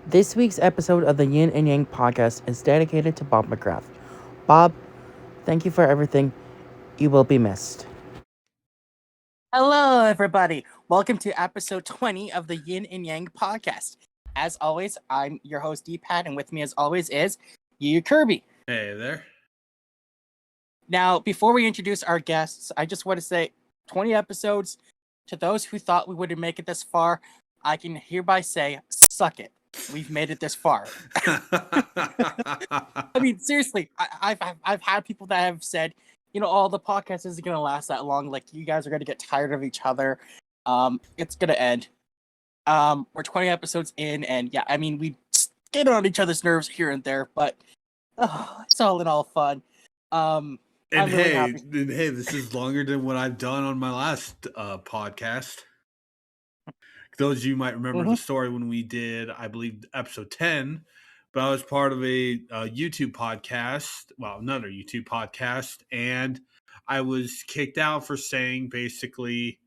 This week's episode of the Yin and Yang Podcast is dedicated to Bob McGrath. Bob, thank you for everything. You will be missed. Hello, everybody. Welcome to episode 20 of the Yin and Yang Podcast. As always, I'm your host, D-Pat, and with me, as always, is YuyuKirby. Hey there. Now, before we introduce our guests, I just want to say 20 episodes. To those who thought we wouldn't make it this far, I can hereby say, suck it. We've made it this far. I mean, seriously, I've had people that have said, oh, the podcast isn't going to last that long. Like, you guys are going to get tired of each other. It's going to end. We're 20 episodes in, and yeah, I mean, we get on each other's nerves here and there, but it's all in all fun. And I'm really hey, happy. This is longer than what I've done on my last podcast. Those of you might remember the story when we did, I believe, episode 10, but I was part of a YouTube podcast, well, another YouTube podcast, and I was kicked out for saying basically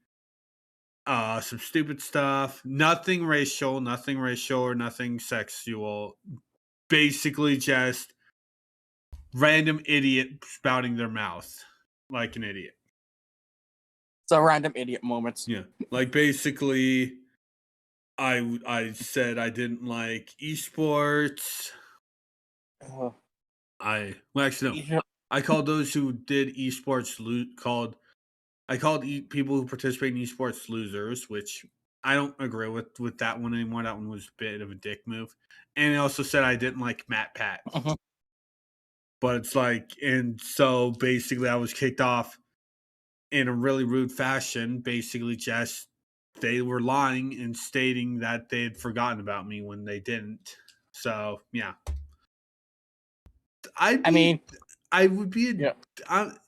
some stupid stuff, nothing racial or nothing sexual, basically just random idiot spouting their mouth like an idiot. So random idiot moments. Yeah, like basically, I said I didn't like esports. I called those who did esports I called people who participate in esports losers, which I don't agree with that one anymore. That one was a bit of a dick move. And I also said I didn't like Matt Pat. But it's like, and so basically I was kicked off in a really rude fashion. Basically just they were lying and stating that they had forgotten about me when they didn't. So, yeah. I would be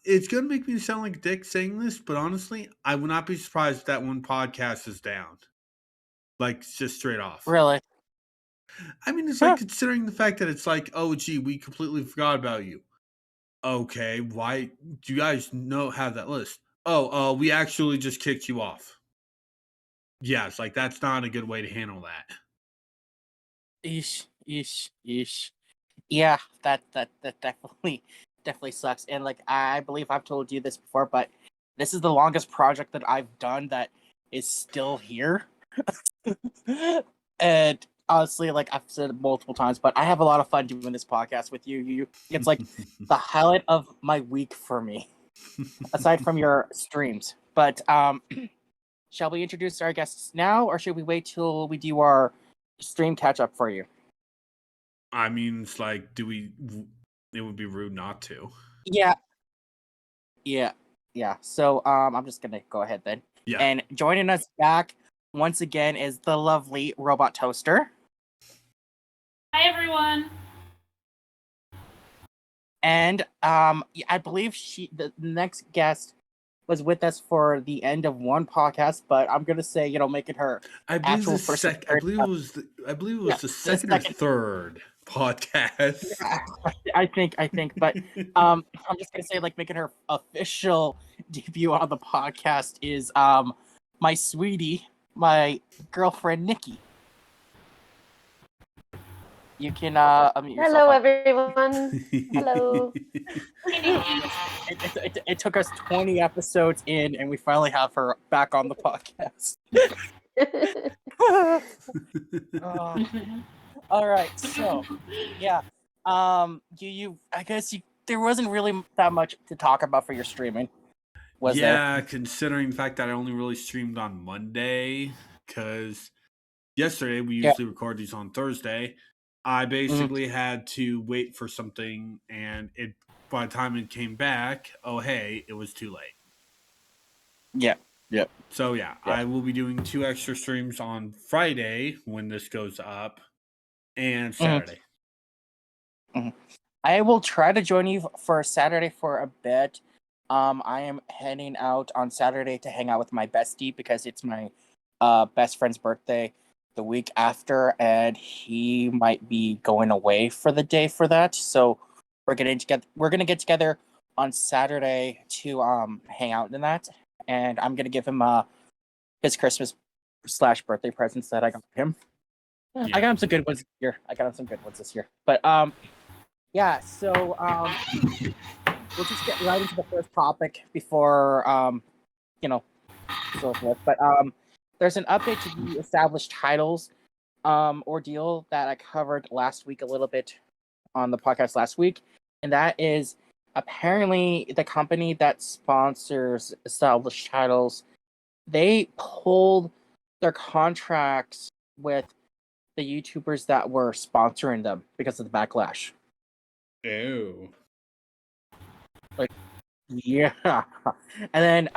it's going to make me sound like a dick saying this, but honestly, I would not be surprised if that one podcast is down. Like, just straight off. Really? I mean, it's like considering the fact that it's like, oh, gee, we completely forgot about you. Okay, why do you guys have that list? Oh, we actually just kicked you off. Yeah, it's like that's not a good way to handle that. Eesh. Yeah, that definitely sucks. And like I believe I've told you this before, but this is the longest project that I've done that is still here. And honestly, like I've said it multiple times, but I have a lot of fun doing this podcast with you. It's like the highlight of my week for me, aside from your streams. But shall we introduce our guests now, or should we wait till we do our stream catch up for you? I mean, it's like, it would be rude not to. Yeah. So I'm just gonna go ahead then. Yeah. And joining us back once again is the lovely Robot Toaster. Hi everyone. And I believe the next guest was with us for the end of one podcast, but I'm gonna say, making her I believe it was the second or third podcast. Yeah, I think, but I'm just gonna say, like, making her official debut on the podcast is my sweetie, my girlfriend Nikki. You can unmute yourself. Hello, everyone. Hello. It took us 20 episodes in, and we finally have her back on the podcast. All right, so yeah, I guess there wasn't really that much to talk about for your streaming, was there? Yeah, considering the fact that I only really streamed on Monday, because yesterday we usually record these on Thursday. I basically had to wait for something, and by the time it came back, oh hey, it was too late. Yep. So yeah, I will be doing 2 extra streams on Friday when this goes up, and Saturday. I will try to join you for Saturday for a bit. I am heading out on Saturday to hang out with my bestie because it's my best friend's birthday the week after, and he might be going away for the day for that. So we're gonna get together on Saturday to hang out in that, and I'm gonna give him his Christmas / birthday presents that I got him. I got him some good ones this year. But yeah. So we'll just get right into the first topic before so forth. But there's an update to the established titles ordeal that I covered last week a little bit on the podcast last week, and that is apparently the company that sponsors established titles, they pulled their contracts with the YouTubers that were sponsoring them because of the backlash. Ew. Yeah. And then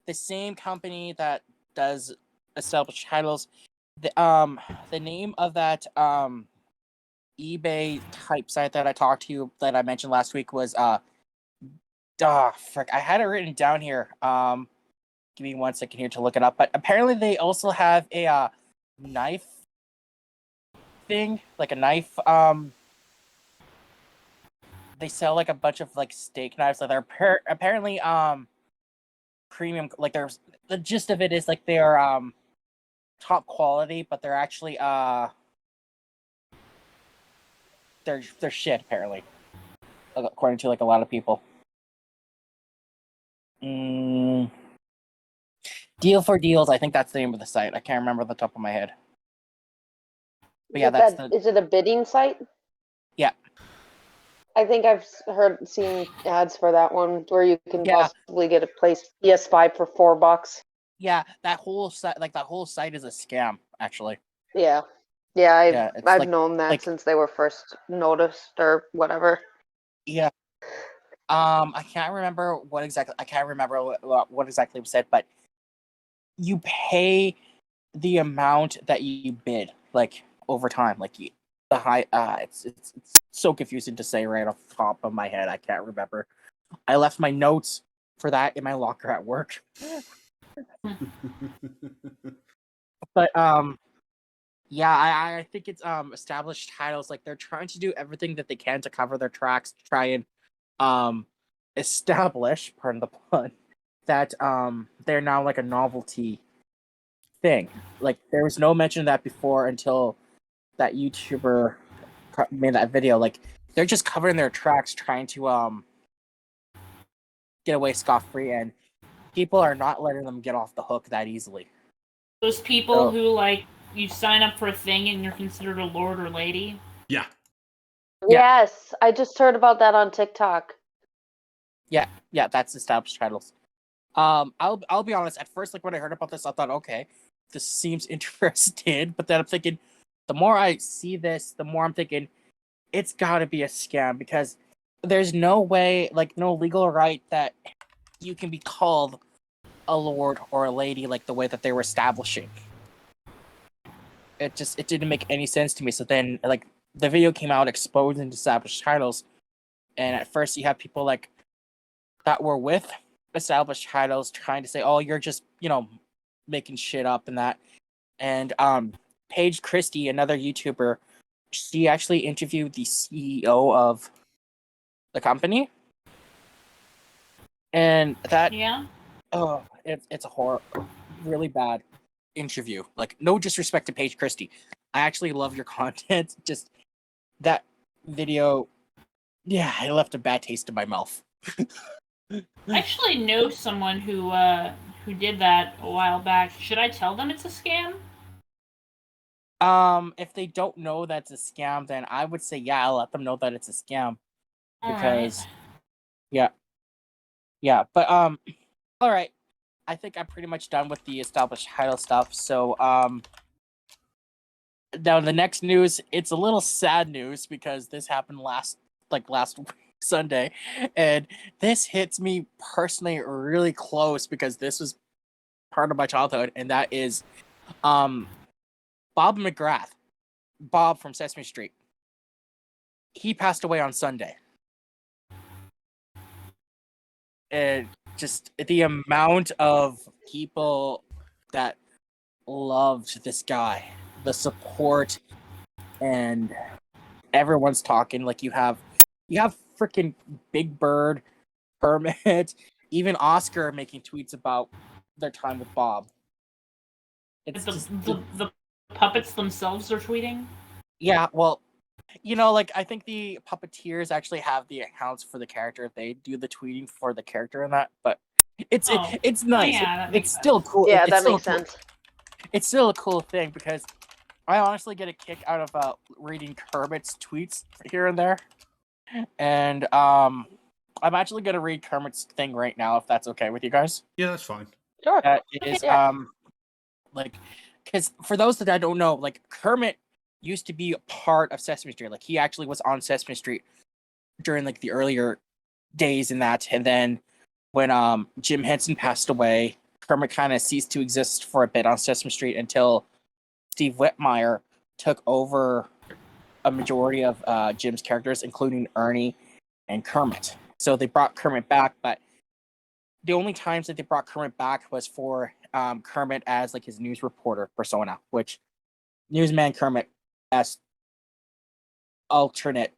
the same company that does established titles, the name of that eBay type site that I mentioned last week was frick, I had it written down here. Give me 1 second here to look it up. But apparently they also have a knife thing, like a knife. They sell like a bunch of like steak knives that are apparently premium. Like there's the gist of it is like they're top quality, but they're actually they're shit apparently, according to like a lot of people. Deal for Deals, I think that's the name of the site. I can't remember the top of my head. But yeah, Is it a bidding site? Yeah. I think I've seen ads for that one where you can possibly get a PS5 for $4. Yeah, that whole site is a scam, actually. Yeah. I've known that since they were first noticed or whatever. Yeah. I can't remember what exactly was said, but you pay the amount that you bid, like over time, like the high. It's so confusing to say right off the top of my head. I can't remember. I left my notes for that in my locker at work. But yeah, I think it's established titles. Like they're trying to do everything that they can to cover their tracks to try and establish, pardon the pun, that they're now like a novelty thing. Like there was no mention of that before until that YouTuber made that video. Like they're just covering their tracks, trying to get away scot-free, and people are not letting them get off the hook that easily. Those people who like you sign up for a thing and you're considered a lord or lady. Yeah. Yes, I just heard about that on TikTok. Yeah, that's established titles. I'll be honest. At first, like when I heard about this, I thought, okay, this seems interesting. But then I'm thinking, the more I see this, the more I'm thinking, it's got to be a scam because there's no way, like no legal right that you can be called a lord or a lady like the way that they were establishing. It didn't make any sense to me. So then, like the video came out exposing established titles, and at first you have people like that were with established titles trying to say, "Oh, you're just making shit up," and that. And Paige Christie, another YouTuber, she actually interviewed the CEO of the company, and that it's a really bad interview. Like no disrespect to Paige Christie, I actually love your content. Just that video, yeah, it left a bad taste in my mouth. I actually know someone who did that a while back. Should I tell them it's a scam? If they don't know that's a scam, then I would say I'll let them know that it's a scam. Because yeah. But all right. I think I'm pretty much done with the established title stuff. So now the next news, it's a little sad news because this happened last week, Sunday, and this hits me personally really close because this was part of my childhood, and that is Bob McGrath, Bob from Sesame Street. He passed away on Sunday. And just the amount of people that loved this guy, the support, and everyone's talking. Like you have freaking Big Bird, Kermit, even Oscar making tweets about their time with Bob. It's the puppets themselves are tweeting? Yeah, well, like I think the puppeteers actually have the accounts for the character. They do the tweeting for the character in that, but it's nice. Yeah, that makes It's still sense. cool. Yeah, It's that still makes cool. sense. It's still a cool thing because I honestly get a kick out of reading Kermit's tweets here and there, and I'm actually gonna read Kermit's thing right now if that's okay with you guys. Yeah, that's fine. Sure. It is Yeah. like, because for those that I don't know, like Kermit used to be a part of Sesame Street. Like he actually was on Sesame Street during like the earlier days in that, and then when Jim Henson passed away, Kermit kind of ceased to exist for a bit on Sesame Street until Steve Whitmire took over a majority of Jim's characters, including Ernie and Kermit. So they brought Kermit back, but the only times that they brought Kermit back was for Kermit as like his news reporter persona, which Newsman Kermit as alternate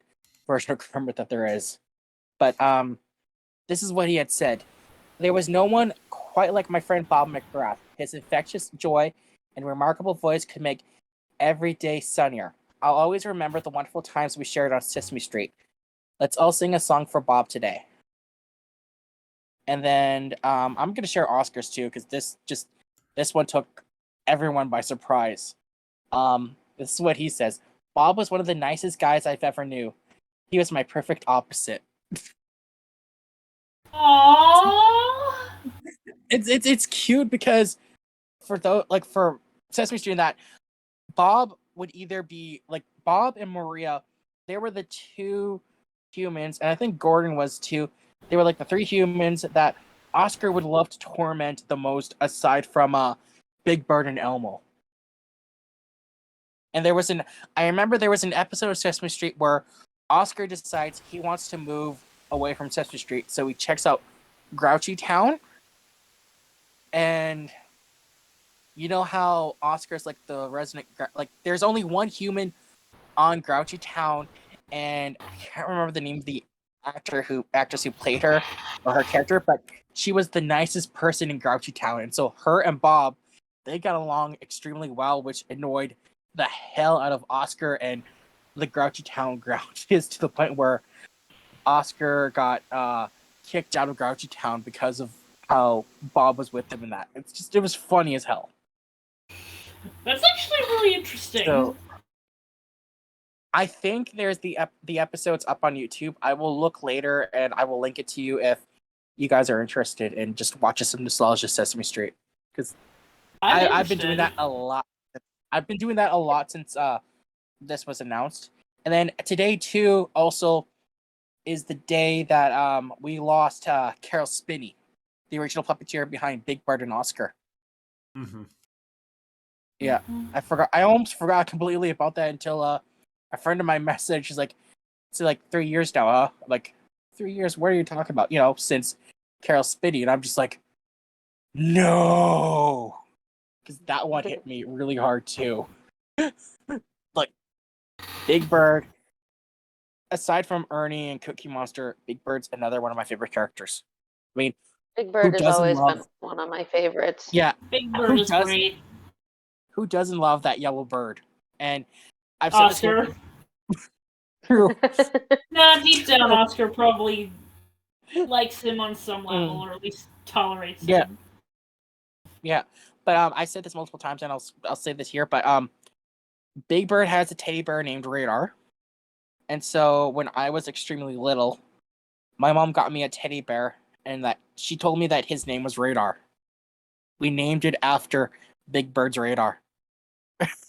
version of Kermit that there is. But this is what he had said. There was no one quite like my friend Bob McGrath. His infectious joy and remarkable voice could make every day sunnier. I'll always remember the wonderful times we shared on Sesame Street. Let's all sing a song for Bob today. And then I'm gonna share Oscars too, because this one took everyone by surprise. This is what he says. Bob was one of the nicest guys I've ever knew. He was my perfect opposite. Aww. It's cute because for Sesame Street and that, Bob would either be like Bob and Maria, they were the two humans, and I think Gordon was too. They were like the three humans that Oscar would love to torment the most, aside from Big Bird and Elmo. And I remember there was an episode of Sesame Street where Oscar decides he wants to move away from Sesame Street, so he checks out Grouchy Town. And you know how Oscar's like the resident, like there's only one human on Grouchy Town, and I can't remember the name of the actress who played her or her character, but she was the nicest person in Grouchy Town, and so her and Bob, they got along extremely well, which annoyed the hell out of Oscar and the Grouchy Town Grouchies to the point where Oscar got kicked out of Grouchy Town because of how Bob was with him in that. It was funny as hell. That's actually really interesting. So, I think there's the episode's up on YouTube. I will look later and I will link it to you if you guys are interested in just watching some nostalgia Sesame Street, because I've been doing that a lot. I've been doing that a lot since this was announced. And then today too also is the day that we lost Carol Spinney, the original puppeteer behind Big Bird and Oscar. Mm-hmm. Yeah, I almost forgot completely about that until a friend of mine messaged. She's like, "It's like 3 years now, huh?" I'm like, 3 years? What are you talking about? Since Carol Spinney, and I'm just like, no, because that one hit me really hard too. Like, Big Bird, aside from Ernie and Cookie Monster, Big Bird's another one of my favorite characters. I mean, Big Bird has doesn't always love- been one of my favorites. yeah, Big Bird is doesn't- great. who doesn't love that yellow bird? And I've said Oscar. this true. Nah, deep down, Oscar probably likes him on some level, or at least tolerates Yeah. him. Yeah, but I said this multiple times, and I'll say this here. But Big Bird has a teddy bear named Radar, and so when I was extremely little, my mom got me a teddy bear, and that she told me that his name was Radar. We named it after Big Bird's radar.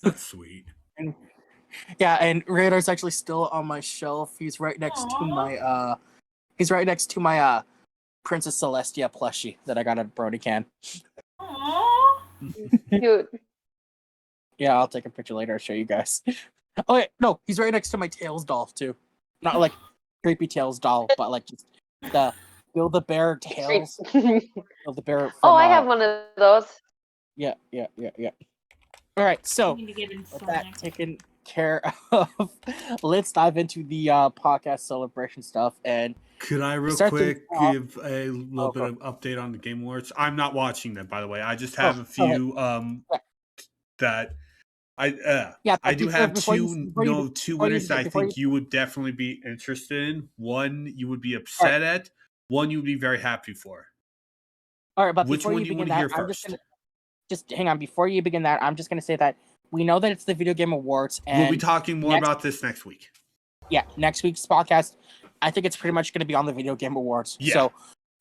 That's sweet. And Radar's actually still on my shelf. He's right next to my Princess Celestia plushie that I got at Brody Can. Aww. Cute. Yeah, I'll take a picture later. I'll show you guys. Oh wait, no, he's right next to my Tails doll too. Not like creepy Tails doll, but like just the Bill the Bear Tails. Bill the Bear. From, I have one of those. Yeah. All right, so Need to get with inside. that taken care of, let's dive into the podcast celebration stuff. And Could I real Start quick things off- give a little bit of update on the Game Awards? I'm not watching them, by the way. I just have a go ahead. few that I do have two winners that I before think you would definitely be interested in. One you would be All upset at. One you would be very happy for. right, but Which before one you do you want begin to hear that, I'm first? just hang on. Before you begin that, I'm just gonna say that we know that it's the Video Game Awards, and We'll be talking more about this next week. Yeah, next week's podcast, I think it's pretty much going to be on the Video Game Awards. Yeah. So,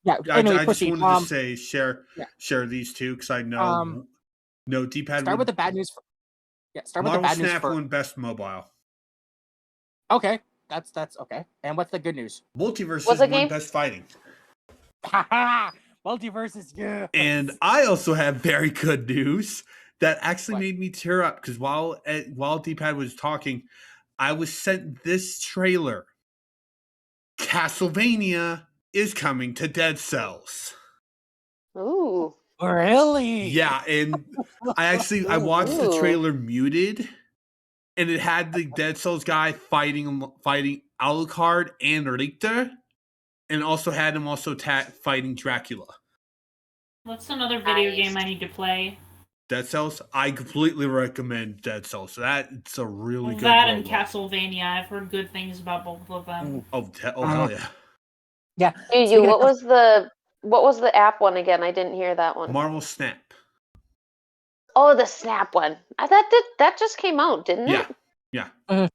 yeah. Anyway, I just proceed. wanted to say share these two because I know D-pad. Start with the bad news. Start with the Marvel bad news Snap first. won Best Mobile. Okay, that's okay. And what's the good news? Multiverses won Best Fighting. Haha! Multiverses, yeah. And I also have very good news that actually made me tear up because while D-pad was talking, I was sent this trailer. Castlevania is coming to Dead Cells. Ooh. Really? Yeah, and I watched the trailer muted, and it had the Dead Cells guy fighting Alucard and Richter, and also had him fighting Dracula. What's another video game I need to play? Dead Cells, I completely recommend Dead Cells. It's a really good. That and Castlevania, I've heard good things about both of them. Oh hell yeah! Yeah. What was the app one again? I didn't hear that one. Marvel Snap. Oh, the Snap one. That just came out, didn't it? Yeah. Huh.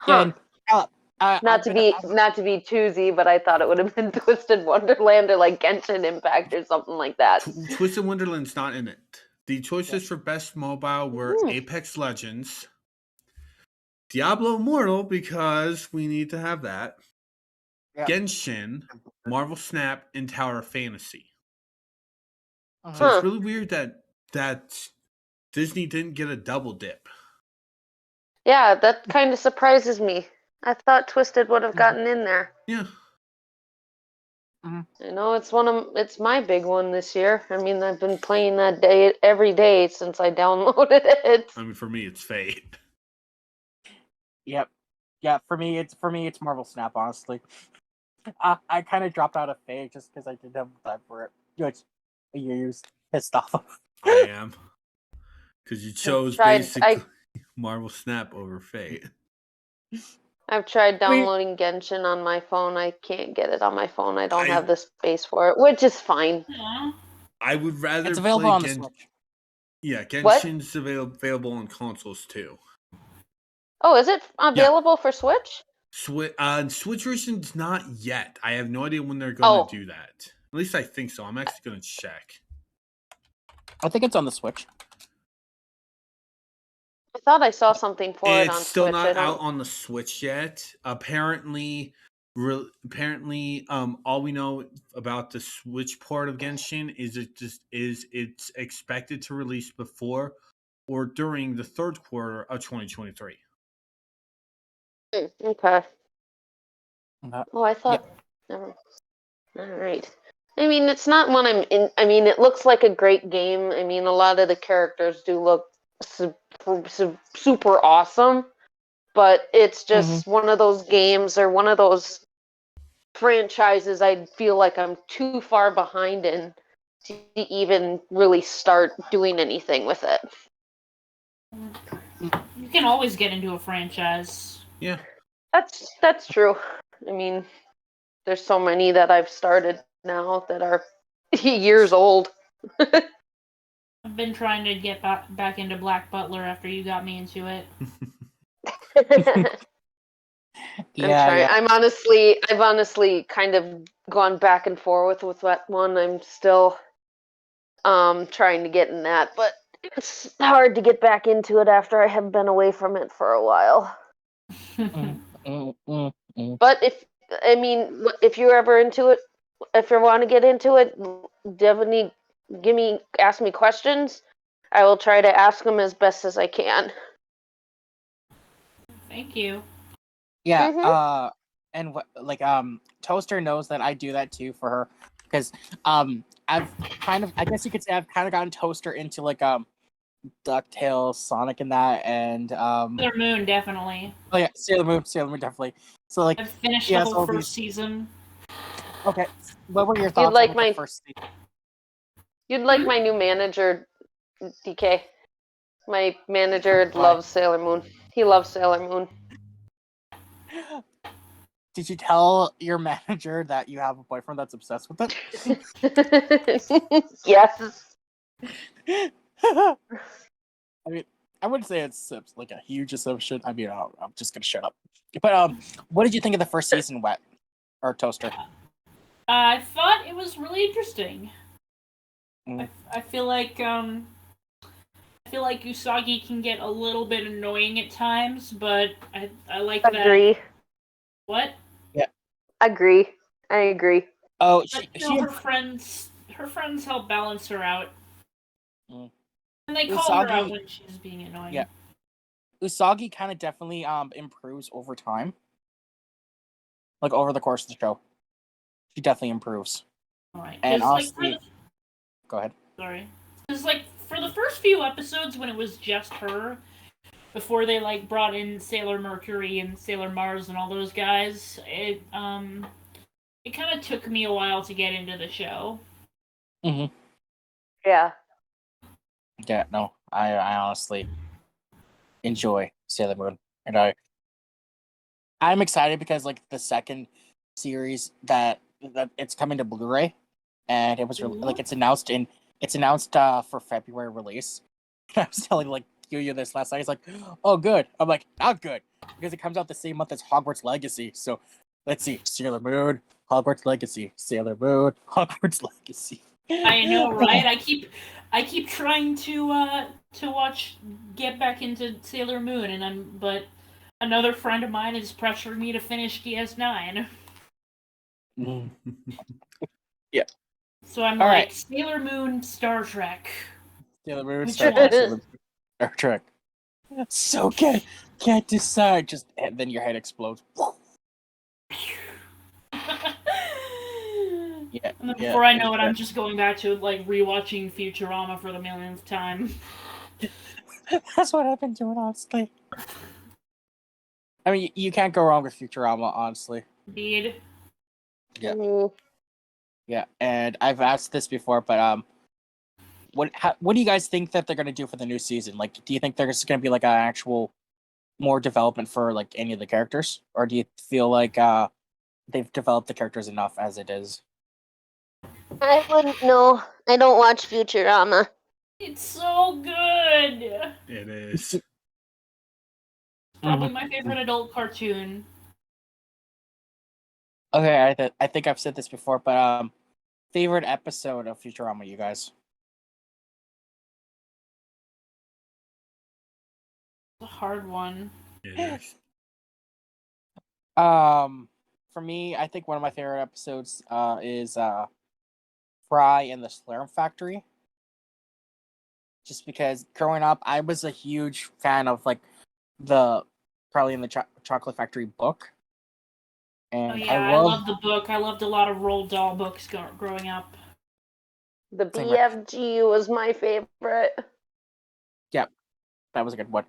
Yeah, not to be choosy, but I thought it would have been Twisted Wonderland or like Genshin Impact or something like that. Twisted Wonderland's not in it. The choices for Best Mobile were Apex Legends, Diablo Immortal, because we need to have that, Genshin, Marvel Snap, and Tower of Fantasy. So it's really weird that Disney didn't get a double dip. Yeah, that kind of surprises me. I thought Twisted would have gotten in there. Yeah. I know it's my big one this year. I mean, I've been playing that every day since I downloaded it. I mean, for me, it's Fate. Yep. Yeah, for me, it's Marvel Snap. Honestly, I kind of dropped out of Fate just because I didn't have time for it. Which you're pissed off. I am, because you chose basically Marvel Snap over Fate. I've tried downloading Genshin on my phone. I can't get it on my phone. I don't have the space for it, which is fine. I would rather it's available on the Switch. Yeah, Genshin's available on consoles too. Oh, is it available for Switch? Switch version's not yet. I have no idea when they're going to do that. At least I think so. I'm actually going to check. I think it's on the Switch. I thought I saw something for it on Switch. It's still not out on the Switch yet. Apparently, all we know about the Switch port of Genshin is it's expected to release before or during the third quarter of 2023. Okay. I thought. Never. All right. I mean, it's not one I'm in. I mean, it looks like a great game. I mean, a lot of the characters do look super awesome, but it's just one of those games or one of those franchises I feel like I'm too far behind in to even really start doing anything with it. You can always get into a franchise. Yeah. That's true. I mean, there's so many that I've started now that are years old. I've been trying to get back into Black Butler after you got me into it. I've honestly kind of gone back and forth with that one. I'm still trying to get in that, but it's hard to get back into it after I have been away from it for a while. But if you're ever into it, if you want to get into it, definitely ask me questions. I will try to ask them as best as I can. Thank you. Yeah. And Toaster knows that I do that too for her because I guess you could say I've kind of gotten Toaster into DuckTales, Sonic, and that, and Sailor Moon definitely. Oh yeah, Sailor Moon definitely. So I've finished the whole first season. Okay, what were your thoughts on the first season? You'd like my new manager, DK. My manager loves Sailor Moon. He loves Sailor Moon. Did you tell your manager that you have a boyfriend that's obsessed with it? Yes. I mean, I wouldn't say it's like a huge assumption. I mean, I'm just gonna shut up. But what did you think of the first season, Wet or Toaster? I thought it was really interesting. Mm. I feel like Usagi can get a little bit annoying at times, but I like Agree. that. What? Agree. I agree. Oh, But still, her friends help balance her out. Mm. And they call her out when she's being annoying. Yeah. Usagi kind of definitely improves over time. Like over the course of the show. She definitely improves. Alright. And honestly, like go ahead. Sorry. Because like for the first few episodes when it was just her, before they like brought in Sailor Mercury and Sailor Mars and all those guys, it kind of took me a while to get into the show. Mm-hmm. Yeah. Yeah, no, I honestly enjoy Sailor Moon, and I'm excited because like the second series that it's coming to Blu-ray, and it was like it's announced for February release. I was telling like Yuya this last night. He's like, "Oh, good." I'm like, "Not good," because it comes out the same month as Hogwarts Legacy. So let's see, Sailor Moon, Hogwarts Legacy, Sailor Moon, Hogwarts Legacy. I know, right? I keep trying to get back into Sailor Moon, but another friend of mine is pressuring me to finish DS9. Yeah. So I'm All like, right. Sailor Moon, Star Trek. Sailor Moon, Which Star one? Trek. So can't decide. Just and then your head explodes. Yeah. And then before I know it, I'm just going back to like rewatching Futurama for the millionth time. That's what I've been doing, honestly. I mean, you can't go wrong with Futurama, honestly. Indeed. Yeah. Yeah, and I've asked this before, but what do you guys think that they're gonna do for the new season? Like, do you think there's gonna be like an actual more development for like any of the characters, or do you feel like they've developed the characters enough as it is? I wouldn't know. I don't watch Futurama. It's so good. It is. Probably my favorite adult cartoon. Okay, I think I've said this before, but favorite episode of Futurama, you guys? It's a hard one. It is. For me, I think one of my favorite episodes is Fry in the Slurm Factory. Just because growing up, I was a huge fan of like the Charlie in the Chocolate Factory book. And I love the book. I loved a lot of Roald Dahl books growing up. The BFG was my favorite. Yep, that was a good one.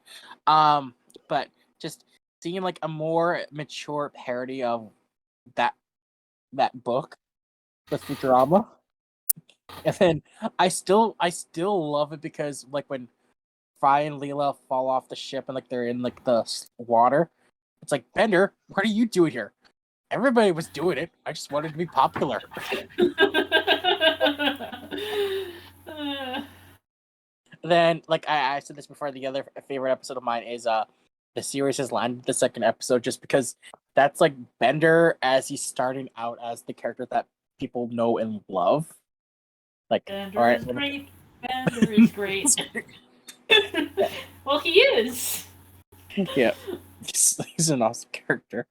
But just seeing like a more mature parody of that book with Futurama, and then I still love it because like when Fry and Leela fall off the ship and like they're in like the water, it's like, Bender, what are you doing here? Everybody was doing it. I just wanted to be popular. Then, like I said this before, the other favorite episode of mine is the series has landed the second episode just because that's like Bender as he's starting out as the character that people know and love. Like, Bender is great. Bender is great. Well, he is. Yeah, he's an awesome character.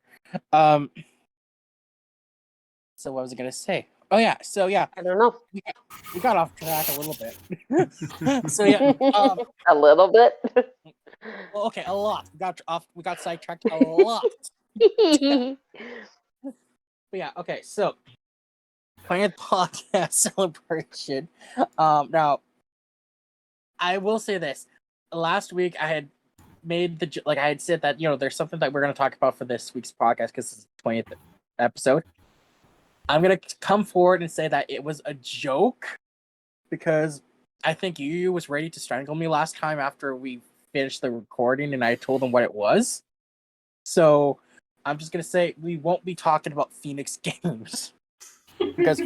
So what was I gonna say? Oh yeah, so yeah, I don't know. we got off track a little bit. So yeah, a little bit. well, okay, a lot. We got sidetracked a lot. But yeah, okay, so 20th podcast celebration. Now I will say this. Last week I had made I had said that, you know, there's something that we're going to talk about for this week's podcast because it's the 20th episode. I'm going to come forward and say that it was a joke because I think Yuyu was ready to strangle me last time after we finished the recording, and I told him what it was. So I'm just gonna say we won't be talking about Phoenix Games because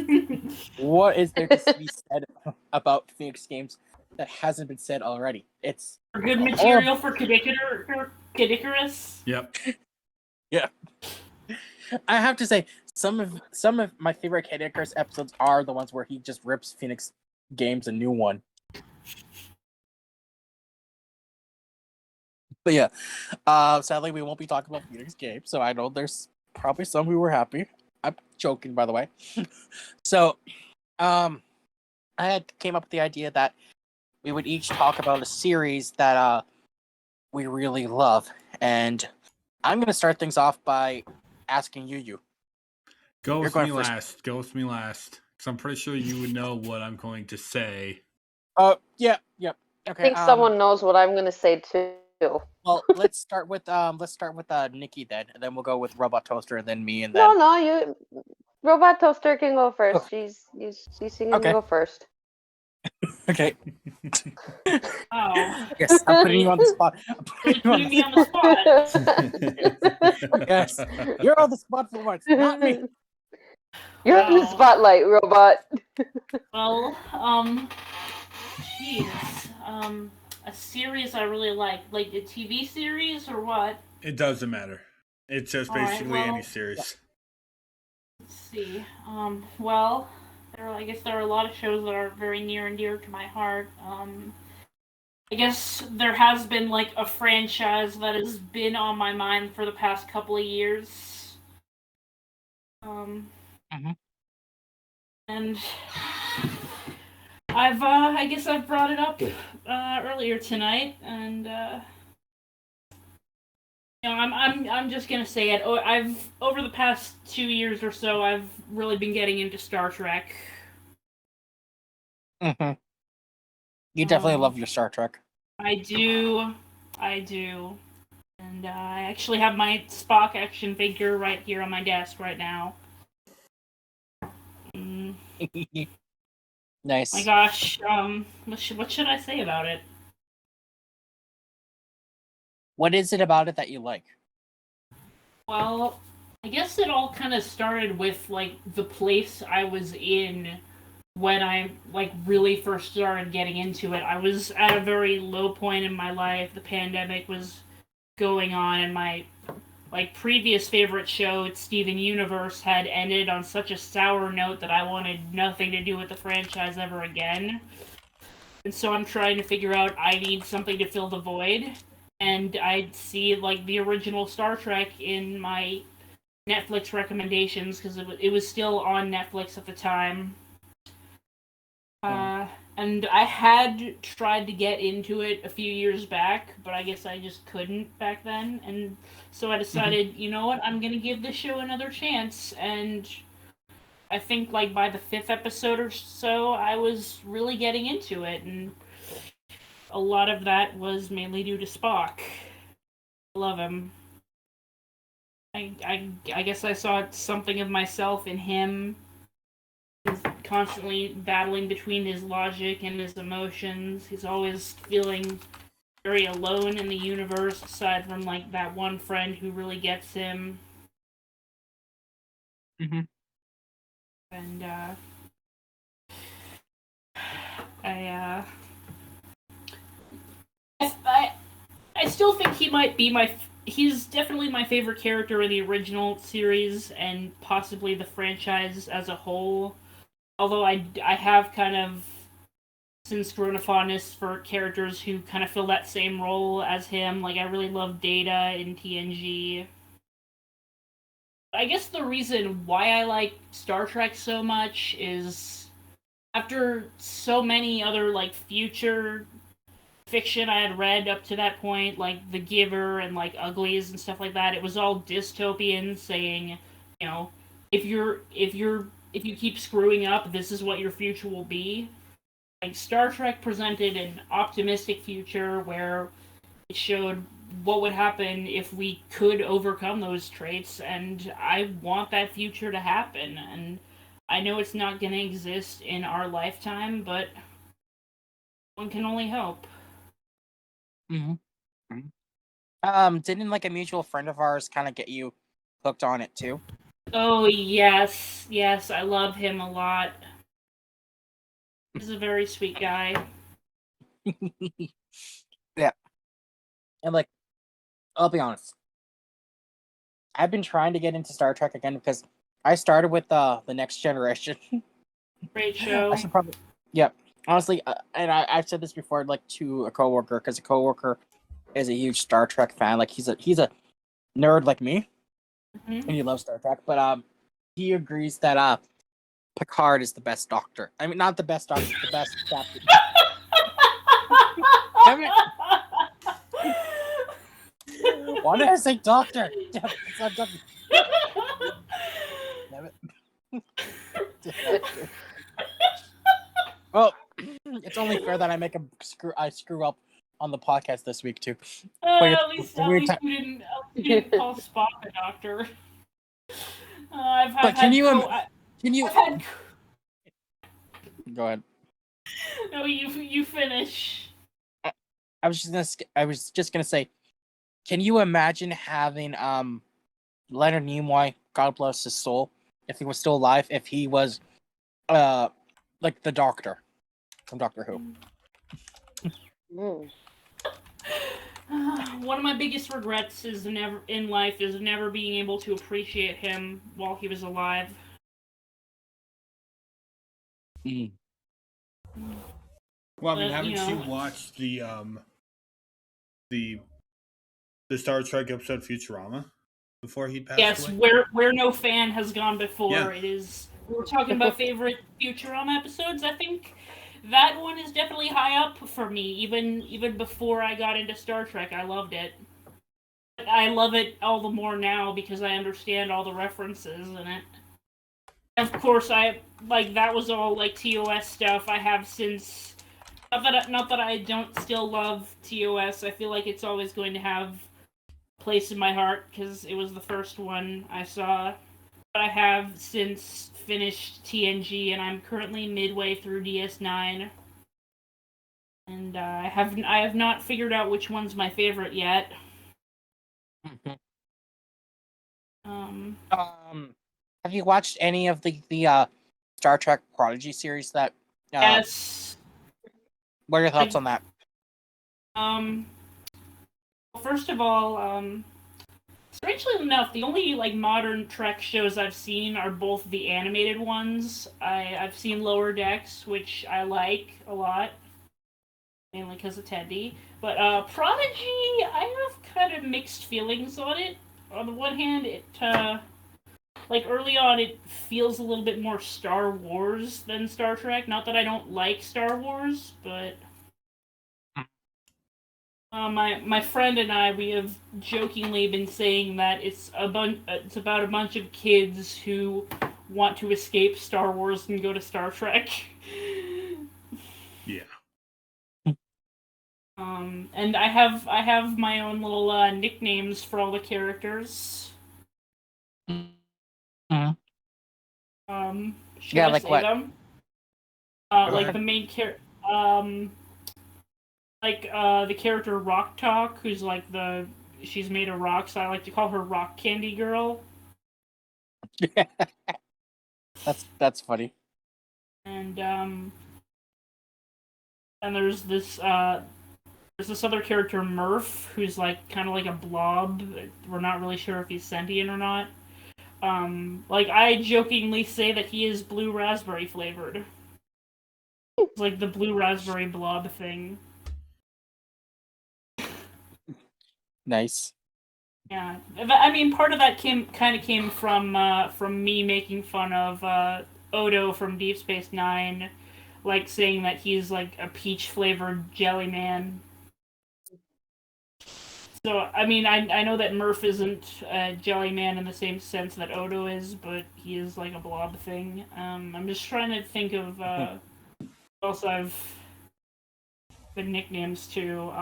what is there to be said about Phoenix Games that hasn't been said already? It's good material for Kadikarus. Yep. Yeah. I have to say some of my favorite Kid Icarus episodes are the ones where he just rips Phoenix Games a new one. But yeah, sadly we won't be talking about Phoenix Games, so I know there's probably some who were happy. I'm joking, by the way. So, I came up with the idea that we would each talk about a series that we really love, and I'm gonna start things off by asking Yuyu. Go You're with going me first. last. Go with me last. Because I'm pretty sure you would know what I'm going to say. Yeah. I Okay. think someone knows what I'm going to say too. Well, let's start with Nikki then, and then we'll go with Robot Toaster, and then me, and then. No, you. Robot Toaster can go first. She's can Okay. go first. Okay. Oh, Yes, I'm putting you on the spot. really putting me on the spot. Yes, you're on the spot for once, not me. You're in the Wow. spotlight, Robot. Well, jeez, a series I really like a TV series or what? It doesn't matter. It's just All right, basically well, any series. Let's see. Well, I guess there are a lot of shows that are very near and dear to my heart. I guess there has been like a franchise that has been on my mind for the past couple of years. And I guess I've brought it up earlier tonight, and I'm just gonna say it. I've over the past 2 years or so, I've really been getting into Star Trek. Mm-hmm. You definitely love your Star Trek. I do, and I actually have my Spock action figure right here on my desk right now. Nice. My gosh, what should I say about it? What is it about it that you like? Well, I guess it all kind of started with like the place I was in when I like really first started getting into it. I was at a very low point in my life. The pandemic was going on, and my like previous favorite show, Steven Universe, had ended on such a sour note that I wanted nothing to do with the franchise ever again. And so I'm trying to figure out I need something to fill the void. And I'd see like the original Star Trek in my Netflix recommendations because it was still on Netflix at the time. And I had tried to get into it a few years back, but I guess I just couldn't back then. And so I decided, you know what, I'm going to give this show another chance. And I think like by the 5th episode or so, I was really getting into it. And a lot of that was mainly due to Spock. I love him. I guess I saw something of myself in him. He's constantly battling between his logic and his emotions. He's always feeling very alone in the universe, aside from like that one friend who really gets him. Mm-hmm. And I still think he might be he's definitely my favorite character in the original series and possibly the franchise as a whole. Although I have kind of since grown a fondness for characters who kind of fill that same role as him. Like I really love Data in TNG. I guess the reason why I like Star Trek so much is after so many other like future fiction I had read up to that point, like The Giver and like Uglies and stuff like that, it was all dystopian, saying, you know, if you keep screwing up, this is what your future will be. Like Star Trek presented an optimistic future where it showed what would happen if we could overcome those traits, and I want that future to happen. And I know it's not going to exist in our lifetime, but One can only hope. Didn't like a mutual friend of ours kind of get you hooked on it too? Oh yes, I love him a lot. He's a very sweet guy. Yeah. And like, I'll be honest. I've been trying to get into Star Trek again because I started with the Next Generation. Great show. I should probably, yeah. Honestly, and I've said this before, like to a coworker, because a coworker is a huge Star Trek fan. Like he's a nerd like me, and he loves Star Trek. But he agrees that Picard is the best Doctor. I mean, not the best Doctor, the best Captain. Damn it! Why did I say Doctor? Damn it, it's not Doctor. Damn it. Well, it's only fair that I make I screw up on the podcast this week too. At least you didn't call Spock a doctor. Can you? Go ahead. No, you finish. I was just gonna say, can you imagine having Leonard Nimoy, God bless his soul, if he was still alive, if he was like the Doctor from Doctor Who? One of my biggest regrets in life is never being able to appreciate him while he was alive. Well, I mean, haven't you watched the Star Trek episode Futurama before he passed away? Yes, where no fan has gone before. Yeah. It is. We were talking about favorite Futurama episodes. I think that one is definitely high up for me. Even before I got into Star Trek, I loved it. I love it all the more now because I understand all the references in it. Of course, that was all like TOS stuff I have since. Not that I don't still love TOS. I feel like it's always going to have a place in my heart because it was the first one I saw. But I have since finished TNG, and I'm currently midway through DS9. And I have not figured out which one's my favorite yet. Have you watched any of the Star Trek Prodigy series that? Yes. What are your thoughts on that? First of all, strangely enough, the only modern Trek shows I've seen are both the animated ones. I've seen Lower Decks, which I like a lot, mainly because of Teddy. But Prodigy, I have kind of mixed feelings on it. On the one hand, it early on, it feels a little bit more Star Wars than Star Trek. Not that I don't like Star Wars, but my friend and I, we have jokingly been saying that it's about a bunch of kids who want to escape Star Wars and go to Star Trek. Yeah. And I have my own little nicknames for all the characters. Should I say what? them? The main character, the character Rock Talk, who's she's made of rock, so I like to call her Rock Candy Girl. That's funny. And there's this other character Murph, who's kind of like a blob. We're not really sure if he's sentient or not. I jokingly say that he is blue raspberry flavored. It's like the blue raspberry blob thing. Nice. Yeah, I mean, part of that came from me making fun of Odo from Deep Space Nine, saying that he's like a peach flavored jelly man. So, I mean, I know that Murph isn't a jelly man in the same sense that Odo is, but he is like a blob thing. I'm just trying to think of what else I've been nicknames to.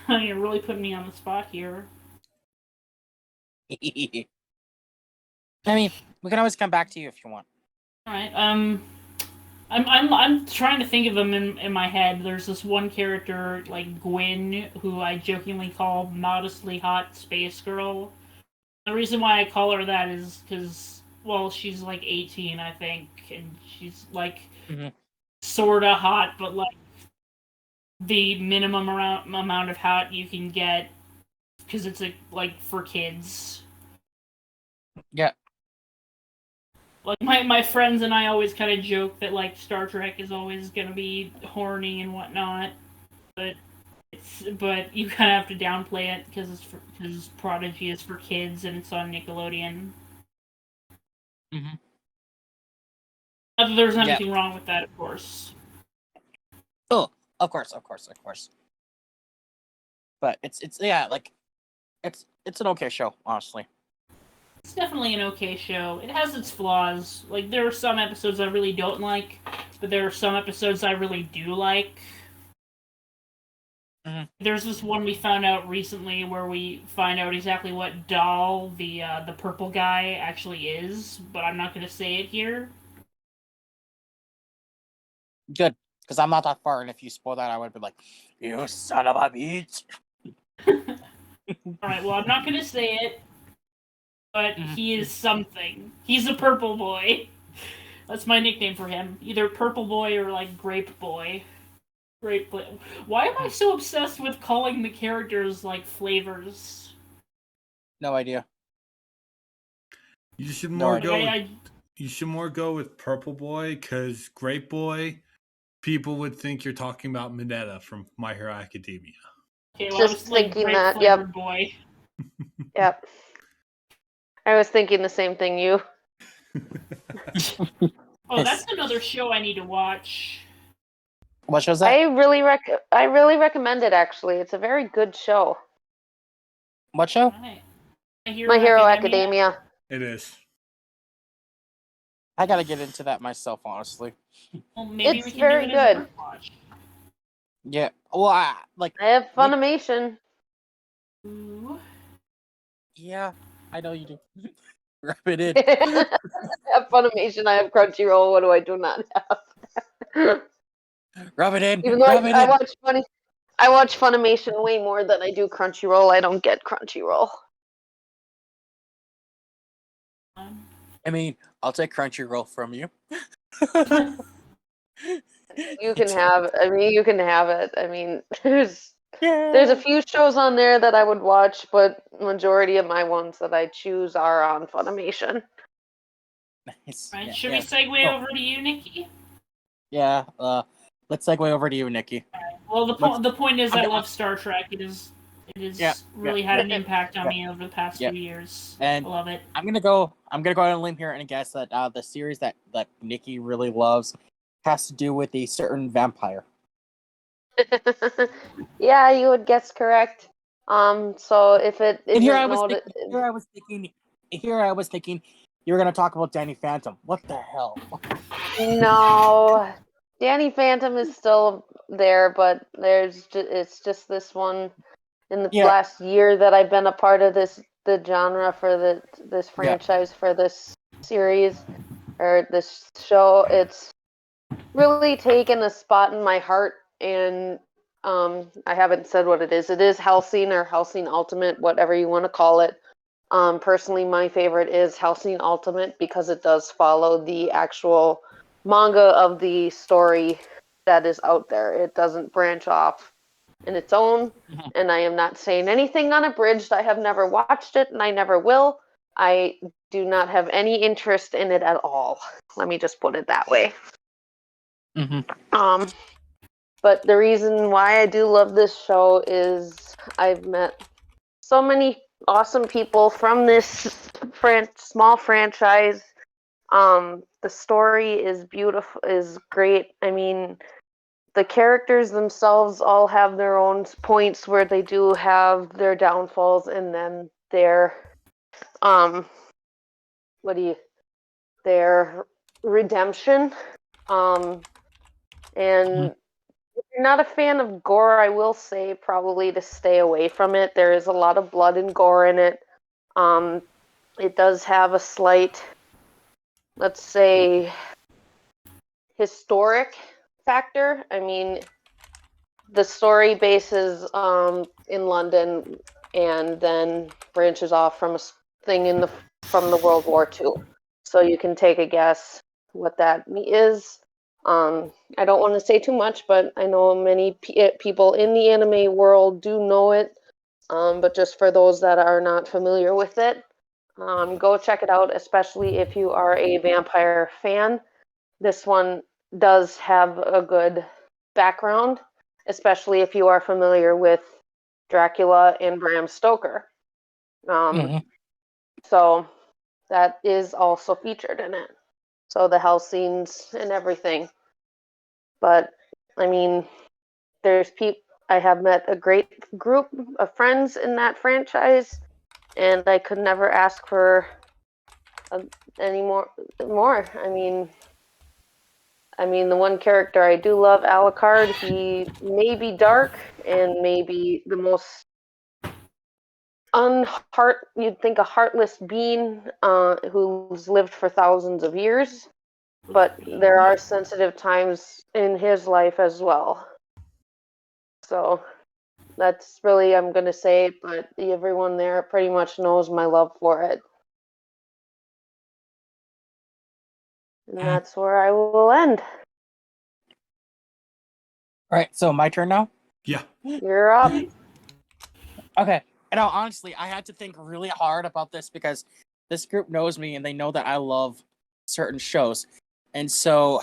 You're really putting me on the spot here. I mean, we can always come back to you if you want. All right. I'm trying to think of them in my head. There's this one character like Gwyn, who I jokingly call modestly hot space girl. The reason why I call her that is because, well, she's like 18, I think, and she's like sorta hot, but like the minimum amount of hot you can get because it's like for kids. Yeah. Like my friends and I always kind of joke that like Star Trek is always gonna be horny and whatnot, but you kind of have to downplay it because Prodigy is for kids and it's on Nickelodeon. Mm-hmm. Not that there's anything wrong with that, of course. Oh, of course. But it's an okay show, honestly. It's definitely an okay show. It has its flaws. Like, there are some episodes I really don't like, but there are some episodes I really do like. Mm-hmm. There's this one we found out recently where we find out exactly what doll the purple guy actually is, but I'm not going to say it here. Good, because I'm not that far, and if you spoil that, I would be like, "You son of a bitch!" Alright, well, I'm not going to say it, but he is something. He's a purple boy. That's my nickname for him. Either purple boy or, like, grape boy. Grape boy. Why am I so obsessed with calling the characters, like, flavors? No idea. You should You should more go with purple boy, because grape boy, people would think you're talking about Mineta from My Hero Academia. Okay, well, Just thinking that, yep. Boy. Yep. I was thinking the same thing, you. Oh, that's another show I need to watch. What show's that? I really recommend it, actually. It's a very good show. What show? Right. My Hero Academia. It is. I gotta get into that myself, honestly. Well, maybe It's we can very do it as good. watch. Yeah. Well, I have Funimation. Ooh. Yeah, I know you do. Rub it in. I have Funimation. I have Crunchyroll. What do I do not have? Rub it in. Even though I watch Funimation way more than I do Crunchyroll. I don't get Crunchyroll. I mean, I'll take Crunchyroll from you. You can have it. I mean, there's a few shows on there that I would watch, but majority of my ones that I choose are on Funimation. Nice. Right, Yeah, should we segue over to you, Nikki? Yeah, let's segue over to you, Nikki. Well, the point is, I love Star Trek. It has really had an impact on me over the past few years. And I love it. I'm gonna go on a limb here and guess that the series that Nikki really loves has to do with a certain vampire. Yeah, you would guess correct. So if it isn't Here I was thinking you were gonna talk about Danny Phantom. What the hell? No, Danny Phantom is still there, but it's just this one in the last year that I've been a part of the genre for this franchise for this series or this show. It's really taken a spot in my heart, and I haven't said what it is. It is Hellsing or Hellsing Ultimate, whatever you want to call it. Personally, my favorite is Hellsing Ultimate because it does follow the actual manga of the story that is out there. It doesn't branch off in its own, and I am not saying anything unabridged. I have never watched it, and I never will. I do not have any interest in it at all. Let me just put it that way. Mm-hmm. But the reason why I do love this show is I've met so many awesome people from this small franchise. The story is beautiful, is great. I mean, the characters themselves all have their own points where they do have their downfalls and then their their redemption. And if you're not a fan of gore, I will say probably to stay away from it. There is a lot of blood and gore in it. it does have a slight, let's say, historic factor. I mean, the story bases in London and then branches off from a thing from the World War II. So you can take a guess what that is. I don't want to say too much, but I know many people in the anime world do know it. But just for those that are not familiar with it, go check it out, especially if you are a vampire fan. This one does have a good background, especially if you are familiar with Dracula and Bram Stoker. So that is also featured in it. So the hell scenes and everything. But I mean, I have met a great group of friends in that franchise, and I could never ask for any more. I mean, the one character I do love, Alucard, he may be dark and maybe the most you'd think a heartless being who's lived for thousands of years, but there are sensitive times in his life as well. So that's really, I'm going to say it, but everyone there pretty much knows my love for it. And that's where I will end. All right, so my turn now? Yeah. You're up. Okay. And now, honestly, I had to think really hard about this because this group knows me and they know that I love certain shows. And so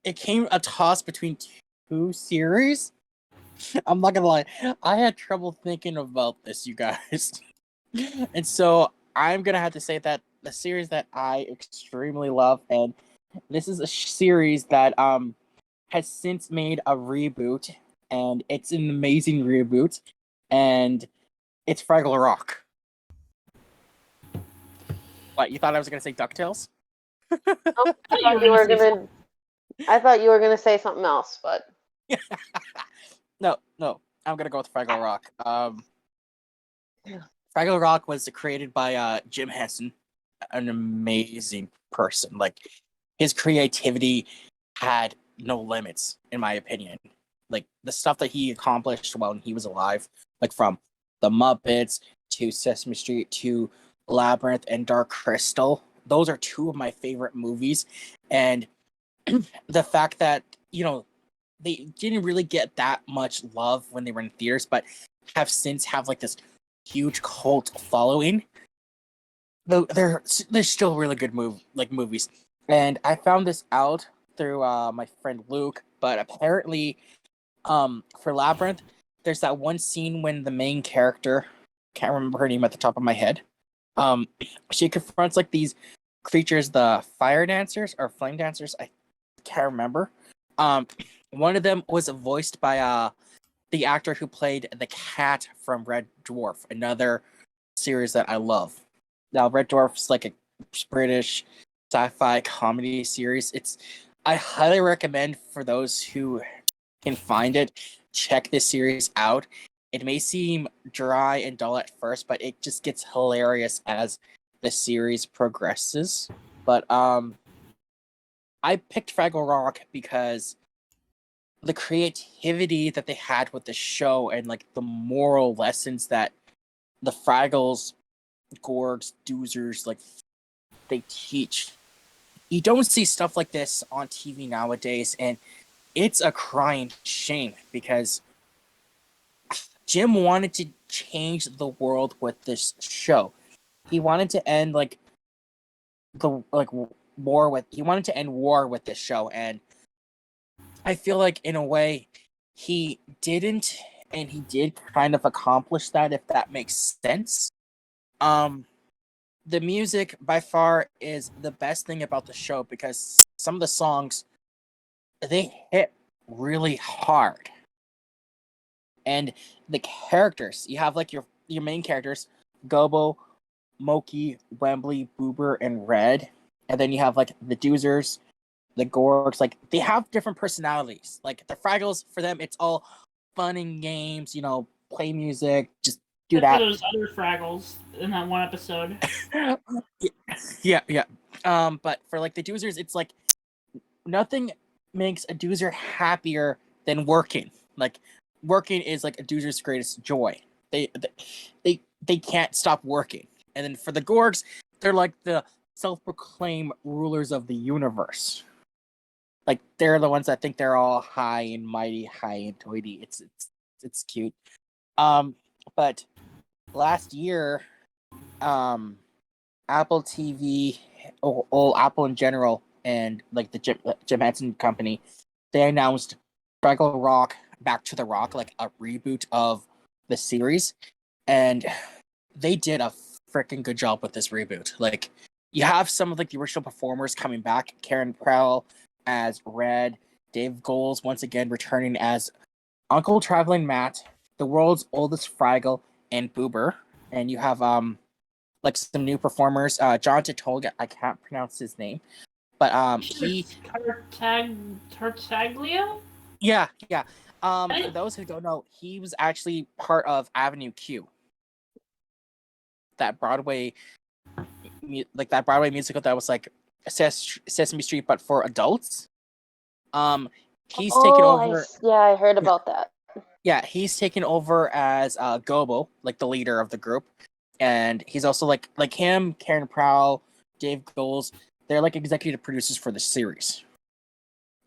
it came a toss between two series. I'm not gonna lie, I had trouble thinking about this, you guys. And so I'm gonna have to say that the series that I extremely love, and this is a series that has since made a reboot, and it's an amazing reboot, and it's Fraggle Rock. What, you thought I was gonna say DuckTales? I thought you were gonna say something else, but No, I'm gonna go with Fraggle Rock. Fraggle Rock was created by Jim Henson, an amazing person. Like, his creativity had no limits, in my opinion. Like, the stuff that he accomplished when he was alive, like from the Muppets to Sesame Street to Labyrinth and Dark Crystal, those are two of my favorite movies. And the fact that, they didn't really get that much love when they were in theaters, but have since have like this huge cult following. Though they're still really good movies. And I found this out through my friend Luke, but apparently for Labyrinth, there's that one scene when the main character, can't remember her name at the top of my head, she confronts like these creatures, the fire dancers or flame dancers, I can't remember. One of them was voiced by the actor who played the cat from Red Dwarf, another series that I love. Now, Red Dwarf's like a British sci-fi comedy series. I highly recommend for those who can find it, check this series out. It may seem dry and dull at first, but it just gets hilarious as the series progresses. But I picked Fraggle Rock because the creativity that they had with the show and like the moral lessons that the Fraggles, Gorgs, Doozers, like they teach. You don't see stuff like this on TV nowadays, and it's a crying shame because Jim wanted to change the world with this show. He wanted to end he wanted to end war with this show, and I feel like in a way he didn't, and he did kind of accomplish that, if that makes sense. The music by far is the best thing about the show because some of the songs, they hit really hard. And the characters, you have like your main characters, Gobo, Moki, Wembley, Boober, and Red. And then you have like the Doozers, the Gorgs, like they have different personalities. Like the Fraggles, for them, it's all fun and games, play music, just do Except that. for those other Fraggles in that one episode. Yeah. But for like the doozers, it's like nothing makes a doozer happier than working. Like working is like a doozer's greatest joy. They can't stop working. And then for the Gorgs, they're like the self-proclaimed rulers of the universe. Like they're the ones that think they're all high and mighty, high and toity. It's cute. But last year, Apple TV, or Apple in general, and like the Jim Henson Company, they announced Fraggle Rock Back to the Rock, like a reboot of the series, and they did a freaking good job with this reboot. Like you have some of like the original performers coming back, Karen Prowl as Red, Dave Goles once again returning as Uncle Traveling Matt, the world's oldest Fraggle, and Boober, and you have like some new performers. Jonathan Tolga, I can't pronounce his name, but he Tartaglia? Yeah. For those who don't know, he was actually part of Avenue Q, that Broadway musical that was like Sesame Street but for adults. He's taken over. I heard about that. Yeah, he's taken over as Gobo, like the leader of the group, and he's also like him, Karen Prowl, Dave Goles. They're like executive producers for the series.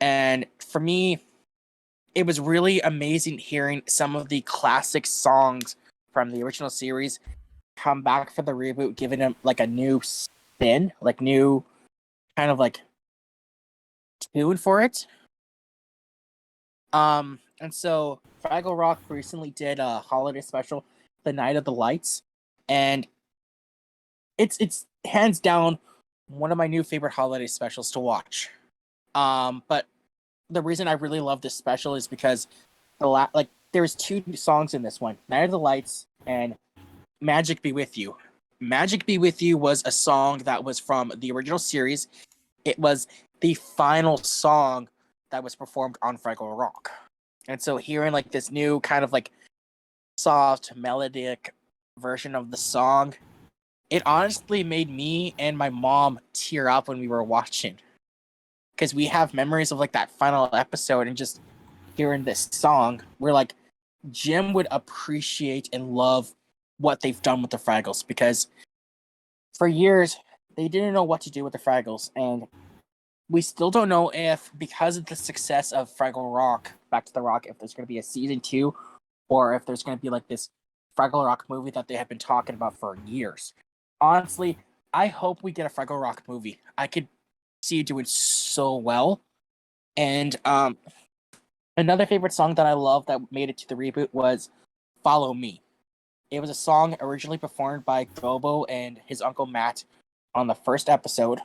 And for me, it was really amazing hearing some of the classic songs from the original series come back for the reboot, giving them like a new spin, like new kind of like tune for it. And so Fraggle Rock recently did a holiday special, The Night of the Lights, and it's hands down one of my new favorite holiday specials to watch. But the reason I really love this special is because there's two songs in this one, Night of the Lights and Magic Be With You. Magic Be With You was a song that was from the original series. It was the final song that was performed on Fraggle Rock. And so hearing like this new kind of like soft melodic version of the song, it honestly made me and my mom tear up when we were watching, because we have memories of like that final episode, and just hearing this song, we're like, Jim would appreciate and love what they've done with the Fraggles, because for years they didn't know what to do with the Fraggles, and we still don't know if, because of the success of Fraggle Rock, Back to the Rock, if there's going to be a season 2, or if there's going to be like this Fraggle Rock movie that they have been talking about for years. Honestly, I hope we get a Fraggle Rock movie. I could see it doing so well. And another favorite song that I love that made it to the reboot was Follow Me. It was a song originally performed by Gobo and his uncle Matt on the first episode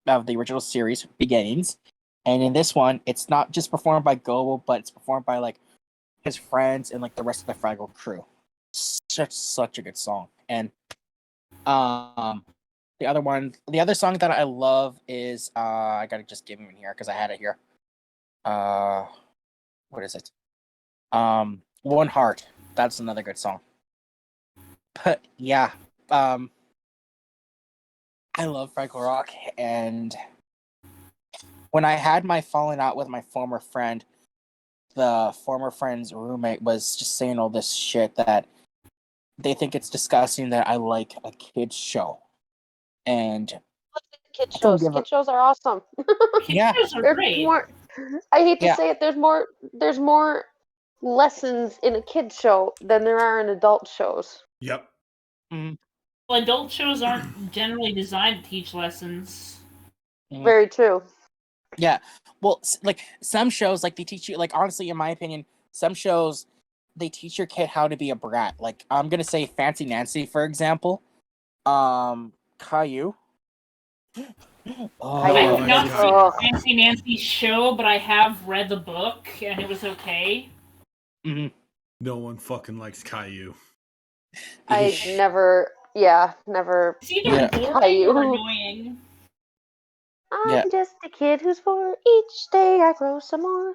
of the original series, Beginnings. And in this one, it's not just performed by Gobo, but it's performed by like his friends and like the rest of the Fraggle crew. Such a good song. And the other song that I love is I gotta just give him in here because I had it here. What is it? One Heart. That's another good song. But yeah, I love Fraggle Rock, and when I had my falling out with my former friend, the former friend's roommate was just saying all this shit that they think it's disgusting that I like a kids show. And Kid shows are awesome. Yeah. Kids shows are There's great. more. I hate to Yeah. say it. There's more lessons in a kid show than there are in adult shows. Yep. Well, adult shows aren't generally designed to teach lessons. Very true. Yeah. Well, like some shows, like they teach you, like honestly, in my opinion, some shows they teach your kid how to be a brat. Like I'm gonna say Fancy Nancy, for example. Caillou. I Caillou. have not God. seen Fancy Nancy's show, but I have read the book, and it was okay. No one fucking likes Caillou. I never. It's either boring Caillou. or annoying. I'm just a kid who's 4. Each day I grow some more.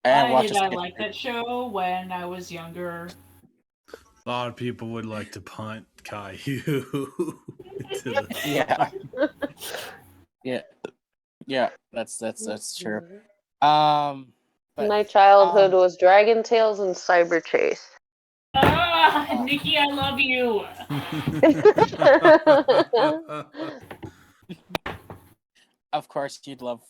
And I watch did a not skit. like that show when I was younger. A lot of people would like to punt Caillou. Yeah. Yeah, that's true. But, My childhood was Dragon Tales and Cyber Chase. Nikki, I love you. Of course, you'd love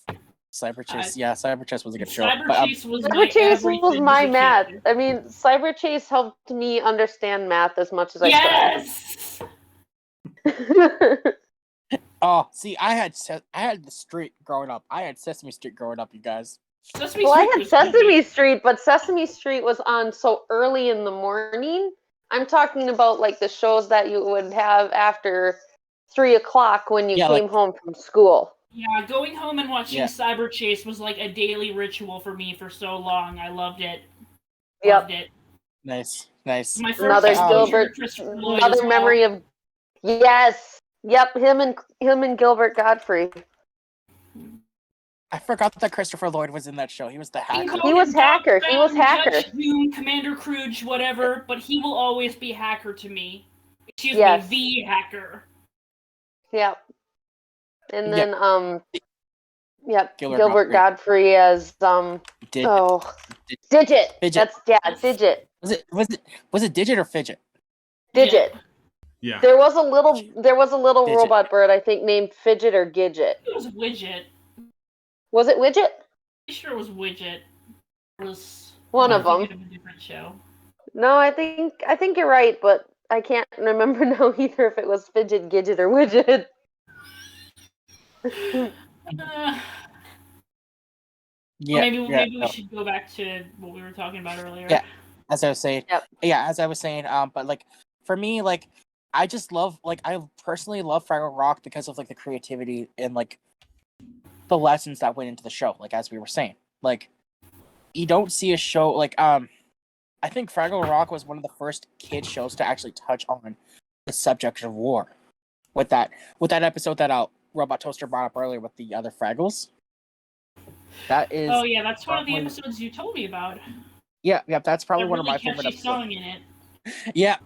Cyber Chase. Yeah, Cyber Chase was a good show. Cyber Chase was Cyber my Chase everything was my as a math. kid. I mean, Cyber Chase helped me understand math as much as I Yes. could. Oh, see, I had the street growing up. I had Sesame Street growing up, you guys. Sesame Well, I Street had was Sesame great. Street, but Sesame Street was on so early in the morning. I'm talking about like the shows that you would have after 3:00 when you Yeah, came like- home from school. Yeah, going home and watching Yeah. Cyber Chase was like a daily ritual for me for so long. I loved it. Yep. Loved it. Nice. My first Another exposure Gilbert, to Christopher Lloyd as another well. memory of yes, yep, him and Gilbert Godfrey. I forgot that Christopher Lloyd was in that show. He was the You can hacker. call He was him hacker. Doc He was Brown, hacker. Judge Doom, Commander Crooge, whatever, but he will always be hacker to me. Excuse Yes. me, the hacker. Yep. And Yep. then yep, Gilbert Gilbert Godfrey as Did Digit. Fidget. That's Digit. Was it Digit or Fidget? Digit. Yeah. There was a little Digit. robot bird I think named Fidget or Gidget. It was Widget. Was it Widget? Pretty sure it was Widget. It was One I'm of them. thinking of a different show. No, I think you're right, but I can't remember now either if it was Fidget, Gidget, or Widget. Yeah. Maybe we no. should go back to what we were talking about earlier. Yeah. As I was saying. Yep. Yeah, as I was saying. But like for me, like I just love I personally love Fraggle Rock because of like the creativity and like the lessons that went into the show. Like as we were saying, like you don't see a show like I think Fraggle Rock was one of the first kid shows to actually touch on the subject of war. With that episode that Robot Toaster brought up earlier with the other Fraggles. That is. Oh yeah, that's one of the episodes you told me about. Yeah, that's probably one of my catchy favorite episodes. song in it. Yeah.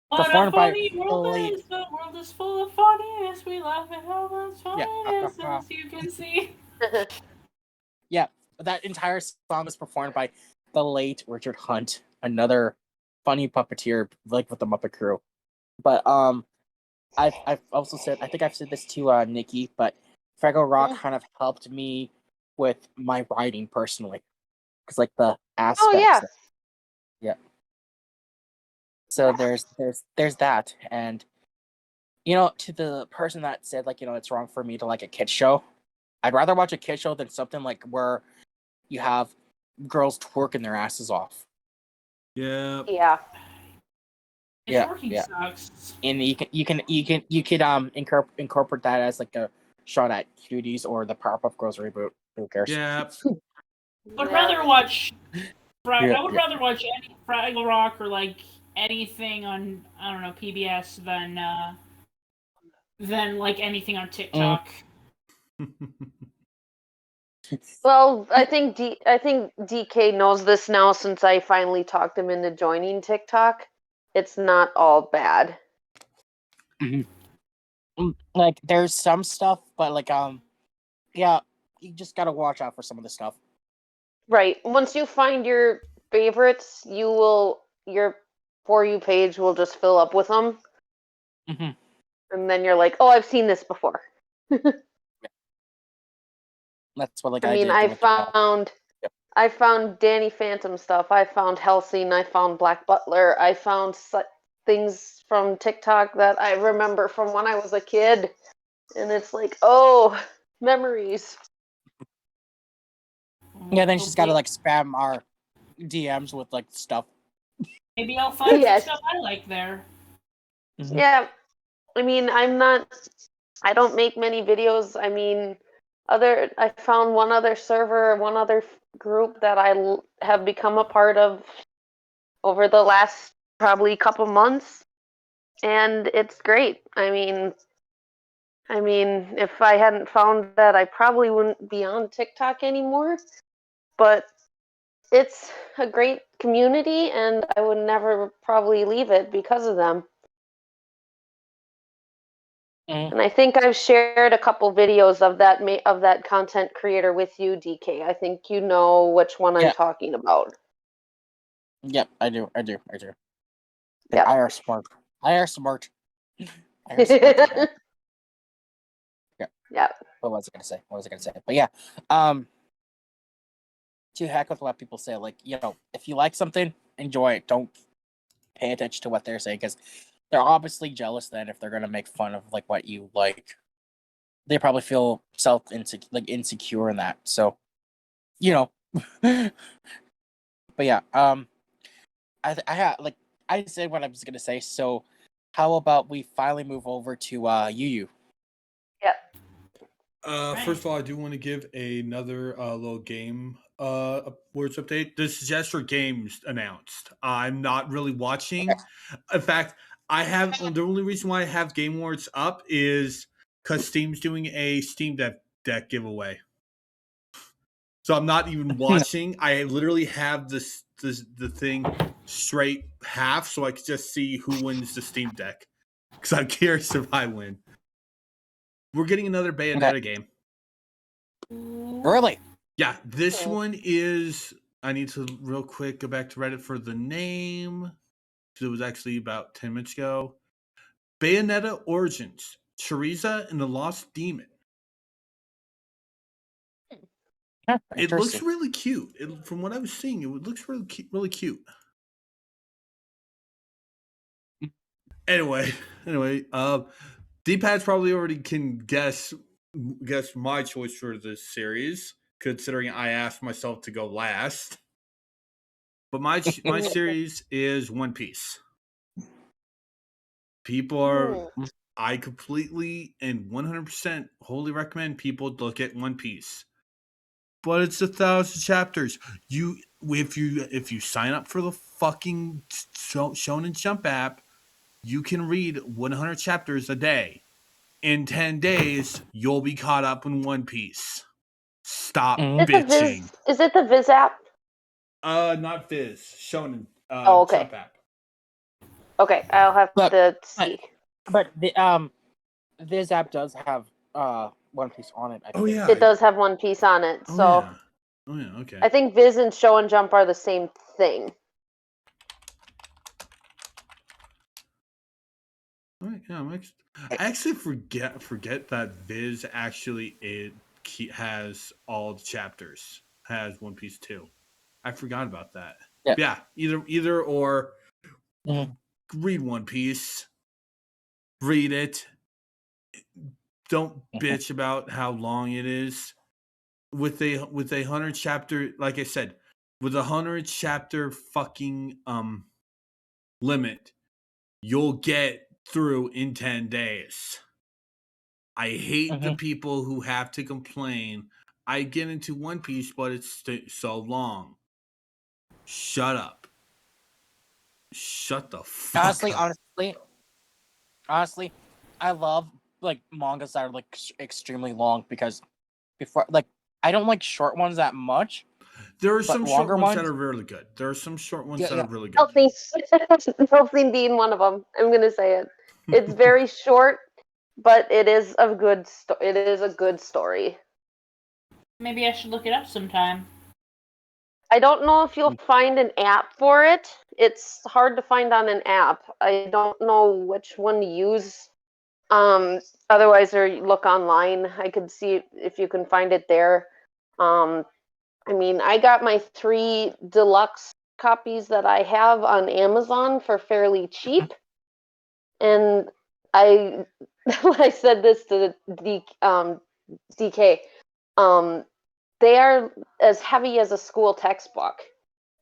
What Performed a by funny world Late. is. The world is full of funniness. We laugh at how much fun it is, as you can see. Yeah, that entire song was performed by the late Richard Hunt, another funny puppeteer, like with the Muppet Crew. But I've also said, I think I've said this to Nikki, but Fraggle Rock kind of helped me with my writing personally, because like the aspects. Oh yeah. Yeah. So there's that, and you know, to the person that said like, you know, it's wrong for me to like a kid show, I'd rather watch a kid show than something like where you have girls twerking their asses off. Yeah. Yeah. Twerking sucks. And you could incorporate that as like a shot at Cuties or the Powerpuff Girls reboot. Who cares? Yeah. I'd rather watch. Yeah, I would rather watch any Fraggle Rock or like anything on PBS than like anything on TikTok. Well, I think DK knows this now since I finally talked him into joining TikTok. It's not all bad. Mm-hmm. Like there's some stuff, but like yeah, you just gotta watch out for some of the stuff. Right. Once you find your favorites, your For You page will just fill up with them. Mm-hmm. And then you're like, oh, I've seen this before. That's what like I mean, did I with found Danny Phantom stuff. I found Helsing. I found Black Butler. I found things from TikTok that I remember from when I was a kid. And it's like, oh, memories. Yeah, then she's gotta like spam our DMs with like stuff. Maybe I'll find some stuff I like there. Mm-hmm. Yeah. I mean, I don't make many videos. I mean, I found one other server, one other group that I have become a part of over the last probably couple months, and it's great. I mean, if I hadn't found that, I probably wouldn't be on TikTok anymore. But it's a great community, and I would never probably leave it because of them. And I think I've shared a couple videos of that content creator with you, DK. I think you know which one I'm talking about. Yep, I do. Yeah. I are smart. I are smart. Yeah. Yeah. What was I gonna say? But yeah, to heck with what people say, like, if you like something, enjoy it. Don't pay attention to what they're saying, because they're obviously jealous. Then if they're gonna make fun of like what you like, they probably feel insecure in that. So, but yeah, I said what I was gonna say. So, how about we finally move over to Yuyu? Yep. First of all, I do want to give another little game words update. The Suggester Games announced. I'm not really watching. In fact, the only reason why I have Game Awards up is because Steam's doing a Steam Deck giveaway. So I'm not even watching. I literally have the thing straight half, so I can just see who wins the Steam Deck. Because I'm curious if I win. We're getting another Bayonetta game. Really? Yeah, this one is. I need to real quick go back to Reddit for the name, because it was actually about 10 minutes ago. Bayonetta Origins: Teresa and the Lost Demon. It looks really cute. From what I was seeing, it looks really cute. Anyway, D-Pad's probably already can guess my choice for this series, considering I asked myself to go last. But my series is One Piece. I completely and 100% wholly recommend people look at One Piece. But it's 1,000 chapters. If you sign up for the fucking Shonen Jump app, you can read 100 chapters a day. In 10 days, you'll be caught up in One Piece. Stop bitching. Is it the Viz app? Not Viz. Shonen. Okay. Jump app. Okay, I'll have to see. But the Viz app does have One Piece on it. I think. Yeah. It does have One Piece on it, so. Oh yeah. Okay. I think Viz and Show and Jump are the same thing. I actually forget that Viz actually has all the chapters. Has One Piece 2. I forgot about that. Yeah. Either or. Read One Piece. Read it. Don't bitch about how long it is. With a 100 chapter, like I said, with a 100 chapter fucking limit, you'll get through in 10 days. I hate the people who have to complain. I get into One Piece, but it's so long. Shut up. Shut the fuck up. Honestly, I love like mangas that are like extremely long, because I don't like short ones that much. There are some short ones that are really good. There are some short ones that are really good. Healthy being one of them. I'm going to say it. It's very short, but it is a good story. Maybe I should look it up sometime. I don't know if you'll find an app for it. It's hard to find on an app. I don't know which one to use. Otherwise, or look online. I could see if you can find it there. I mean, I got my 3 deluxe copies that I have on Amazon for fairly cheap. And when I said this to DK, they are as heavy as a school textbook,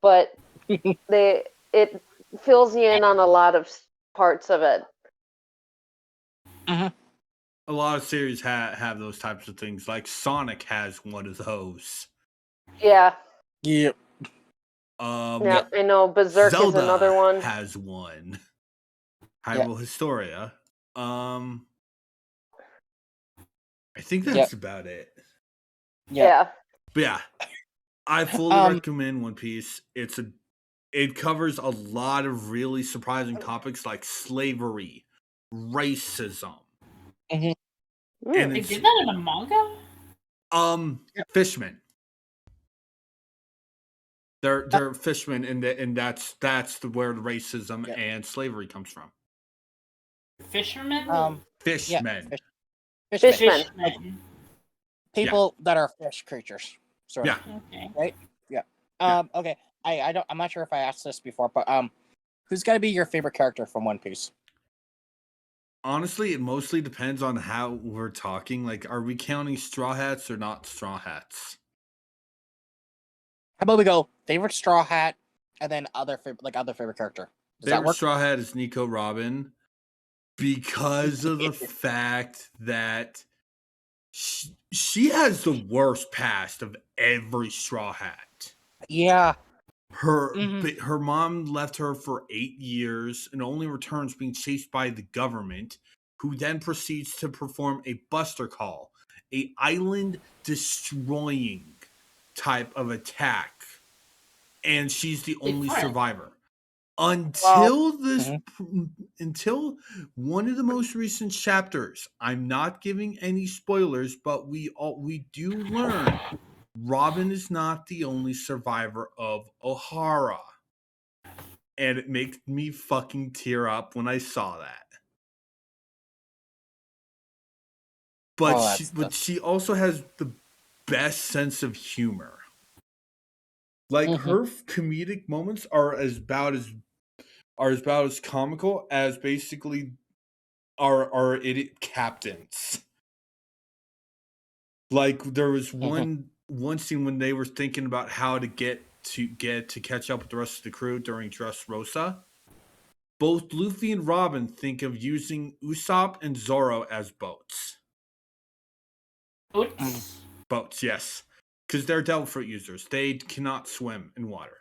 but it fills you in on a lot of parts of it. A lot of series have those types of things. Like Sonic has one of those. Yeah. Yep. Yeah, I know. Berserk Zelda is another one. Has one. Hyrule Historia. I think that's about it. Yeah. But yeah, I fully recommend One Piece. It covers a lot of really surprising topics like slavery, racism, Mhm. and They did that in a manga? fishmen. They're fishmen, and that's where racism and slavery comes from. Fishermen? Fishmen. Fishmen. Fishmen. People that are fish creatures. Sort of. Okay. Right? Yeah. Okay. I'm not sure if I asked this before, but who's gotta be your favorite character from One Piece? Honestly, it mostly depends on how we're talking. Like, are we counting Straw Hats or not Straw Hats? How about we go favorite Straw Hat and then other favorite character? Does that Favorite work? Straw Hat is Nico Robin because of the fact that she has the worst past of every Straw Hat. Yeah. Her mom left her for 8 years and only returns being chased by the government, who then proceeds to perform a Buster Call, a island destroying type of attack, and she's the only survivor until until one of the most recent chapters. I'm not giving any spoilers, but we do learn Robin is not the only survivor of O'Hara. And it makes me fucking tear up when I saw that. But she also has the best sense of humor. Like her comedic moments are about as comical as basically our idiot captains. Like there was one scene when they were thinking about how to get to catch up with the rest of the crew during Dressrosa. Both Luffy and Robin think of using Usopp and Zoro as boats. Boats? Boats, yes. Because they're devil fruit users. They cannot swim in water.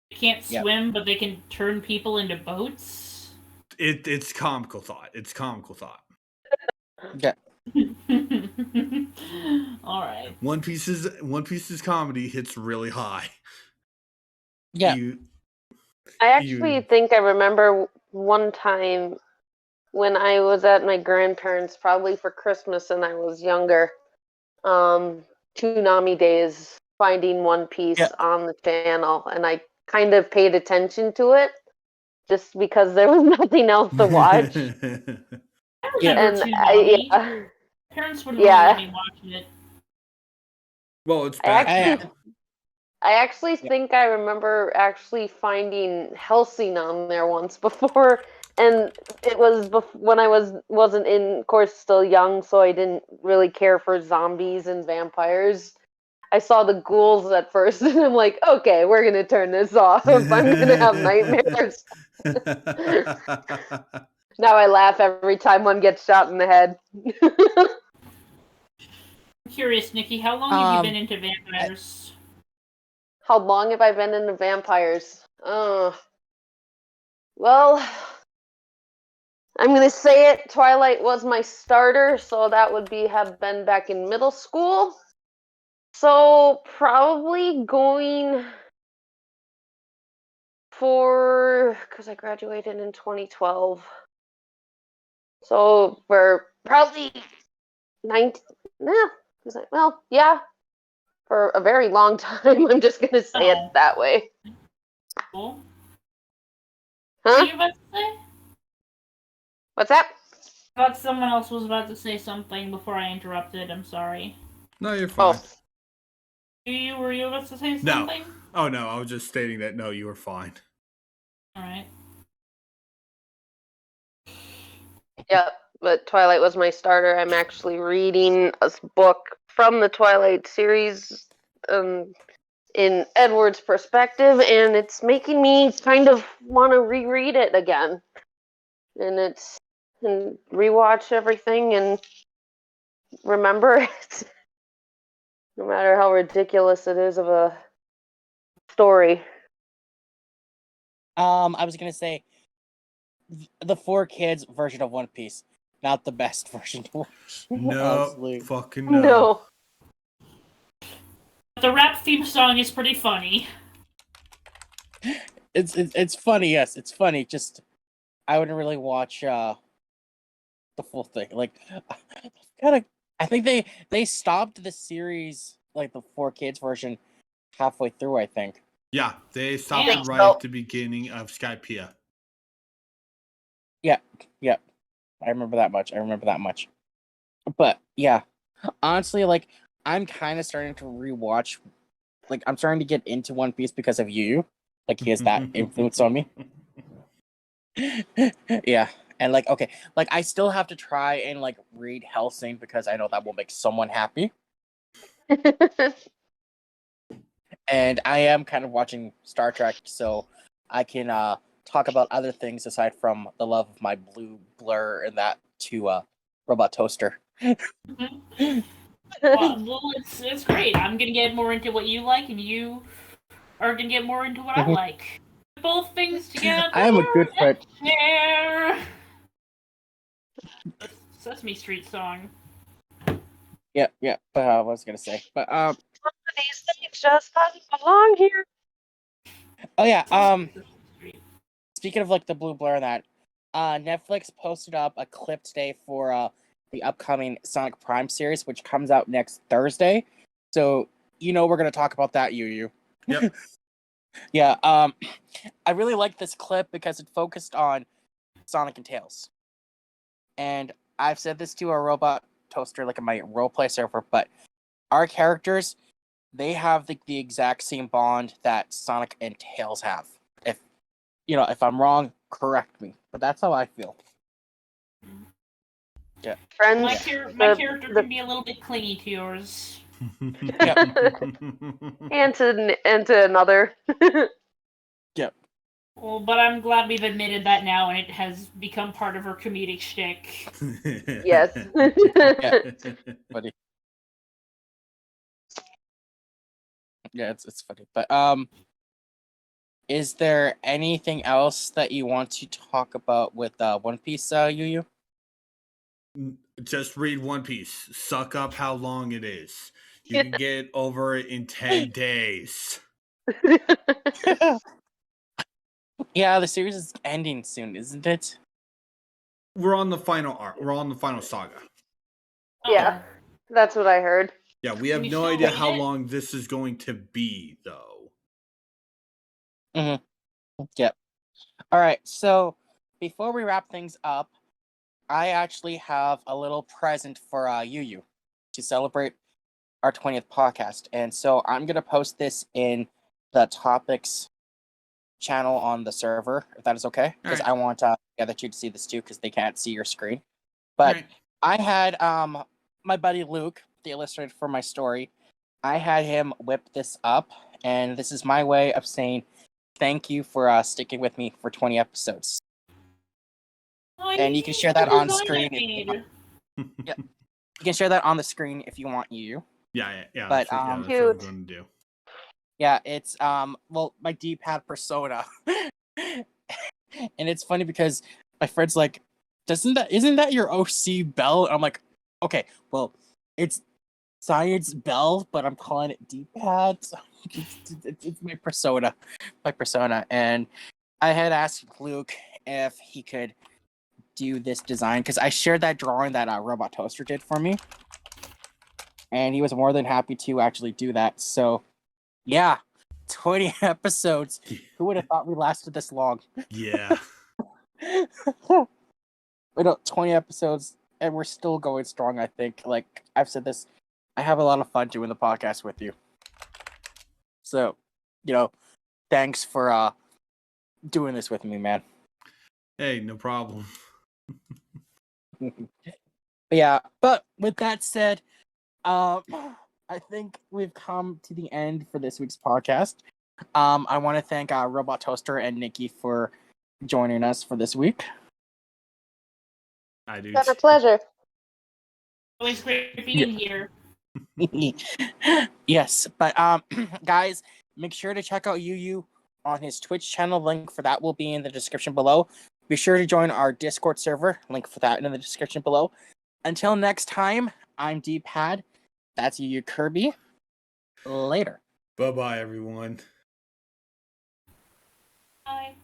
They can't swim, but they can turn people into boats? It's comical thought. It's comical thought. Yeah. All right. One Piece's comedy hits really high. Yeah. I actually think I remember one time when I was at my grandparents', probably for Christmas, and I was younger. Toonami days, finding One Piece on the channel, and I kind of paid attention to it just because there was nothing else to watch. Parents wouldn't really let me watch it. Well, it's bad. I actually think I remember actually finding Hellsing on there once before, and it was when I wasn't in, of course, still young, so I didn't really care for zombies and vampires. I saw the ghouls at first, and I'm like, okay, we're gonna turn this off. I'm gonna have nightmares. Now I laugh every time one gets shot in the head. I'm curious, Nikki, how long have you been into vampires? How long have I been into vampires? Well, I'm gonna say it. Twilight was my starter, so that would have been back in middle school. So probably going because I graduated in 2012. So we're probably 19. For a very long time. I'm just gonna say it that way. Cool. Huh? What were you about to say? What's that? I thought someone else was about to say something before I interrupted. I'm sorry. No, you're fine. Were you about to say something? No. Oh, no. I was just stating that, no, you were fine. All right. Yep, but Twilight was my starter. I'm actually reading a book from the Twilight series in Edward's perspective, and it's making me kind of want to reread it again. And rewatch everything and remember it. No matter how ridiculous it is of a story. I was gonna say the 4Kids version of One Piece, not the best version to watch. No, honestly. fucking no. The rap theme song is pretty funny. It's funny, yes, it's funny. Just I wouldn't really watch the full thing. Like, I think they stopped the series, like the 4Kids version, halfway through. I think. Yeah, they stopped Yeah. it right at the beginning of Skypiea. Yeah, I remember that much. But yeah, honestly, like I'm kind of starting to rewatch. Like I'm starting to get into One Piece because of you. Like he has that influence on me. Yeah, and like okay, like I still have to try and like read Hellsing because I know that will make someone happy. And I am kind of watching Star Trek, so I can talk about other things aside from the love of my blue blur and that to Robot Toaster. Well, it's great. I'm gonna get more into what you like, and you are gonna get more into what I like. Both things together. I am a good friend. Share. Sesame Street song. Yeah. But what was I gonna say? But Some of these things just doesn't belong here. oh yeah. Speaking of like the blue blur and that, Netflix posted up a clip today for the upcoming Sonic Prime series, which comes out next Thursday. So we're gonna talk about that, Yuyu. Yep. Yeah. I really like this clip because it focused on Sonic and Tails, and I've said this to a Robot Toaster, like in my roleplay server, but our characters, they have the exact same bond that Sonic and Tails have. If I'm wrong, correct me. But that's how I feel. Yeah. Friends. My character can be a little bit clingy to yours. and to another. Yep. Well, but I'm glad we've admitted that now, and it has become part of her comedic shtick. Yes. Yeah. Funny. Yeah, it's funny. But is there anything else that you want to talk about with One Piece, Yuyu? Just read One Piece. Suck up how long it is. You can get over it in 10 days. Yeah, the series is ending soon, isn't it? We're on the final arc. We're on the final saga. Yeah, that's what I heard. Yeah, we have no idea how long this is going to be, though. Yep. All right, so before we wrap things up, I actually have a little present for Yuyu to celebrate our 20th podcast. And so I'm going to post this in the topics channel on the server, if that is okay. Because I want the other two to see this too, because they can't see your screen. But I had my buddy Luke, the illustrator for my story, I had him whip this up. And this is my way of saying thank you for sticking with me for 20 episodes. And you can share that on screen. Yep. You can share that on the screen if you want, you. Yeah. But that's what I'm going to do. Yeah, it's my D-pad persona. And it's funny because my friend's like, isn't that your OC Bell? And I'm like, okay, well, it's Science Bell, but I'm calling it D-pad. So it's my persona. And I had asked Luke if he could do this design because I shared that drawing that Robot Toaster did for me, and he was more than happy to actually do that. So yeah, 20 episodes. Who would have thought we lasted this long? Yeah. 20 episodes and we're still going strong. I think, like I've said this, I have a lot of fun doing the podcast with you, so thanks for doing this with me, man. Hey, no problem. Yeah, but with that said, I think we've come to the end for this week's podcast. I want to thank Robot Toaster and Nikki for joining us for this week. I do. It's been a pleasure. Always great being here. Yes, but guys, make sure to check out Yuyu on his Twitch channel. Link for that will be in the description below. Be sure to join our Discord server. Link for that in the description below. Until next time, I'm D-Pad. That's YuyuKirby. later. Bye-bye, everyone. Bye.